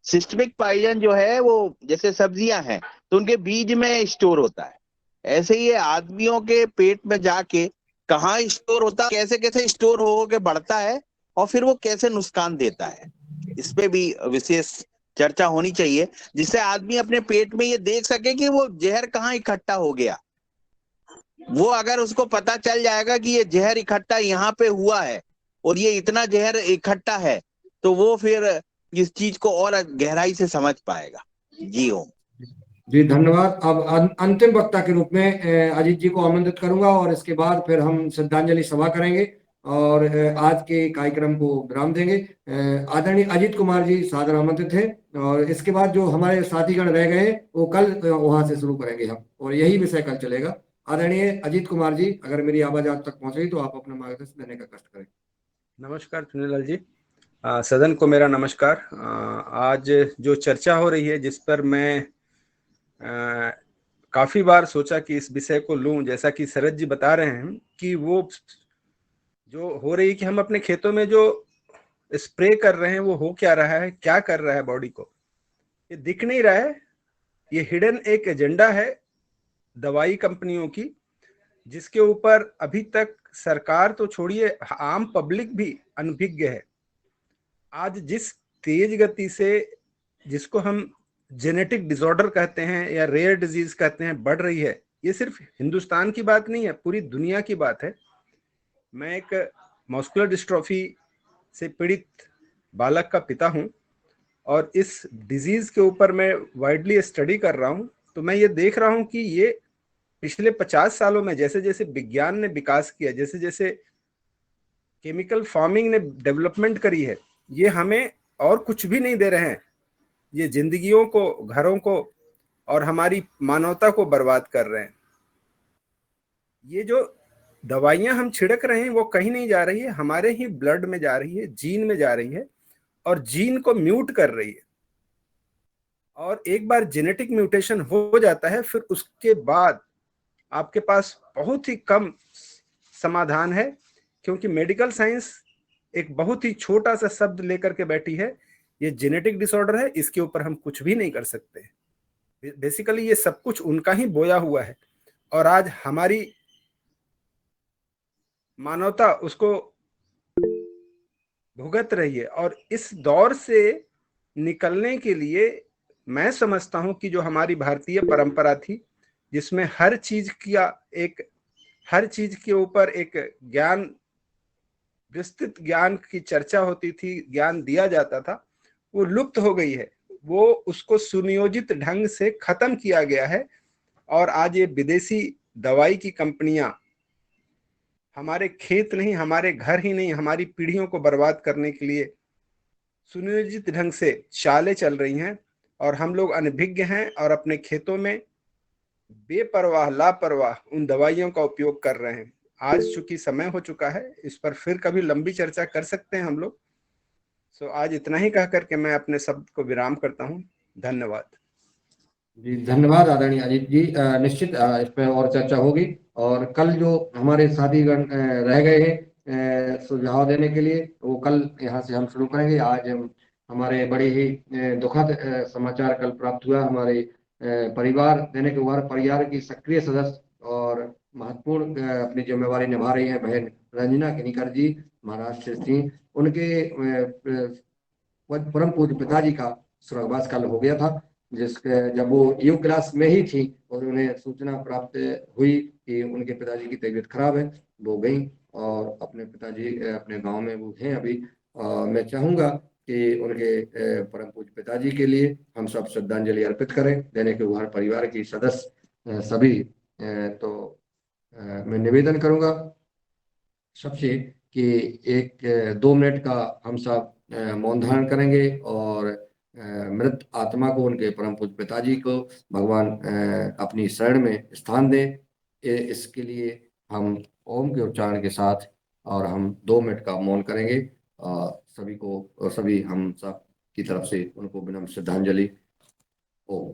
सिस्टमिक पाइजन जो है वो जैसे सब्जियां हैं तो उनके बीज में स्टोर होता है, ऐसे ही आदमियों के पेट में जाके कहाँ स्टोर होता है, कैसे कैसे स्टोर हो के बढ़ता है और फिर वो कैसे नुकसान देता है, इस पे भी विशेष चर्चा होनी चाहिए, जिससे आदमी अपने पेट में ये देख सके कि वो जहर कहाँ इकट्ठा हो गया। वो अगर उसको पता चल जाएगा कि ये जहर इकट्ठा यहाँ पे हुआ है और ये इतना जहर इकट्ठा है, तो वो फिर इस चीज को और गहराई से समझ पाएगा। जी ओम।
जी धन्यवाद। अब अंतिम वक्ता के रूप में अजीत जी को आमंत्रित करूंगा और इसके बाद फिर हम श्रद्धांजलि सभा करेंगे और आज के कार्यक्रम को विराम देंगे। आदरणीय अजीत कुमार जी सादर आमंत्रित हैं और इसके बाद जो हमारे साथीगण रह गए हैं वो कल वहां से शुरू करेंगे हम, और यही विषय कल चलेगा। आदरणीय अजीत कुमार जी, अगर मेरी आवाज आप तक पहुंच गई तो आप अपना मार्गदर्शन देने का कष्ट करें।
नमस्कार चुनीलाल जी, सदन को मेरा नमस्कार। आज जो चर्चा हो रही है जिस पर मैं काफी बार सोचा कि इस विषय को लूं, जैसा कि शरद जी बता रहे हैं कि वो जो हो रही है कि हम अपने खेतों में जो स्प्रे कर रहे हैं वो हो क्या रहा है, क्या कर रहा है बॉडी को, ये दिख नहीं रहा है। ये हिडन एक एजेंडा है दवाई कंपनियों की, जिसके ऊपर अभी तक सरकार तो छोड़िए, आम पब्लिक भी अनभिज्ञ है। आज जिस तेज गति से, जिसको हम जेनेटिक डिसऑर्डर कहते हैं या रेयर डिजीज कहते हैं, बढ़ रही है, ये सिर्फ हिंदुस्तान की बात नहीं है, पूरी दुनिया की बात है। मैं एक मस्कुलर डिस्ट्रॉफी से पीड़ित बालक का पिता हूं और इस डिजीज के ऊपर मैं वाइडली स्टडी कर रहा हूं। तो मैं ये देख रहा हूं कि ये पिछले 50 सालों में जैसे जैसे विज्ञान ने विकास किया, जैसे जैसे केमिकल फार्मिंग ने डेवलपमेंट करी है, ये हमें और कुछ भी नहीं दे रहे हैं। ये जिंदगियों को, घरों को और हमारी मानवता को बर्बाद कर रहे हैं। ये जो दवाइयां हम छिड़क रहे हैं वो कहीं नहीं जा रही है, हमारे ही ब्लड में जा रही है, जीन में जा रही है और जीन को म्यूट कर रही है। और एक बार जेनेटिक म्यूटेशन हो जाता है, फिर उसके बाद आपके पास बहुत ही कम समाधान है, क्योंकि मेडिकल साइंस एक बहुत ही छोटा सा शब्द लेकर के बैठी है, ये जेनेटिक डिसऑर्डर है, इसके ऊपर हम कुछ भी नहीं कर सकते। बेसिकली ये सब कुछ उनका ही बोया हुआ है और आज हमारी मानवता उसको भुगत रही है। और इस दौर से निकलने के लिए मैं समझता हूं कि जो हमारी भारतीय परंपरा थी, जिसमें हर चीज के ऊपर एक ज्ञान, विस्तृत ज्ञान की चर्चा होती थी, ज्ञान दिया जाता था, वो लुप्त हो गई है। वो उसको सुनियोजित ढंग से खत्म किया गया है और आज ये विदेशी दवाई की कंपनियां हमारे खेत नहीं, हमारे घर ही नहीं, हमारी पीढ़ियों को बर्बाद करने के लिए सुनियोजित ढंग से चालें चल रही हैं और हम लोग अनभिज्ञ हैं और अपने खेतों में बेपरवाह, लापरवाह उन दवाइयों का उपयोग कर रहे हैं। आज चूंकि समय हो चुका है, इस पर फिर कभी लंबी चर्चा कर सकते हैं हम लोग। सो आज इतना ही कह करके मैं अपने शब्द को विराम करता हूं। धन्यवाद।
जी धन्यवाद आदरणीय अजीत जी। निश्चित इस पर और चर्चा होगी और कल जो हमारे साथीगण रह गए हैं सुझाव देने के लिए, वो कल यहाँ से हम शुरू करेंगे। आज हमारे बड़े ही दुखद समाचार कल प्राप्त हुआ। हमारे परिवार दैनिक व्यवहार परिवार की सक्रिय सदस्य और महत्वपूर्ण अपनी जिम्मेवारी निभा रही है बहन रंजना किनीकर जी, महाराष्ट्र से थी। उनके परम पूज्य पिताजी का स्वर्गवास कल हो गया था, जिसके जब वो योग क्लास में ही थी और उन्हें सूचना प्राप्त हुई कि उनके पिताजी की तबीयत खराब है, वो गई और अपने पिताजी अपने गांव में वो हैं अभी। मैं चाहूंगा कि उनके परम पूज्य पिताजी के लिए हम सब श्रद्धांजलि अर्पित करें, दैनिक व्यवहार परिवार की सदस्य सभी। तो मैं निवेदन करूंगा सबसे कि एक 2 मिनट का हम सब मौन धारण करेंगे और मृत आत्मा को, उनके परम पूज्य पिताजी को भगवान अपनी शरण में स्थान दें। इसके लिए हम ओम के उच्चारण के साथ और हम 2 मिनट का मौन करेंगे। सभी को, सभी हम सब की तरफ से उनको विनम्र श्रद्धांजलि। ओम।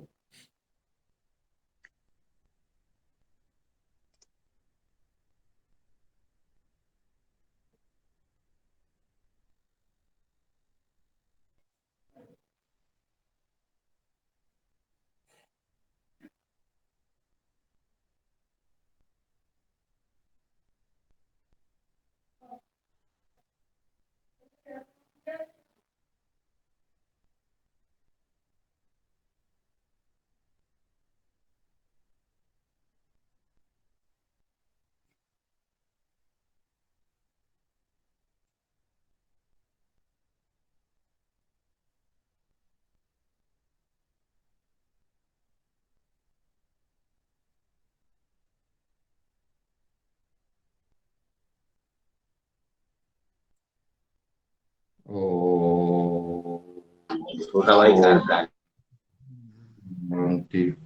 छोटा भाई कार प्लान।
ठीक।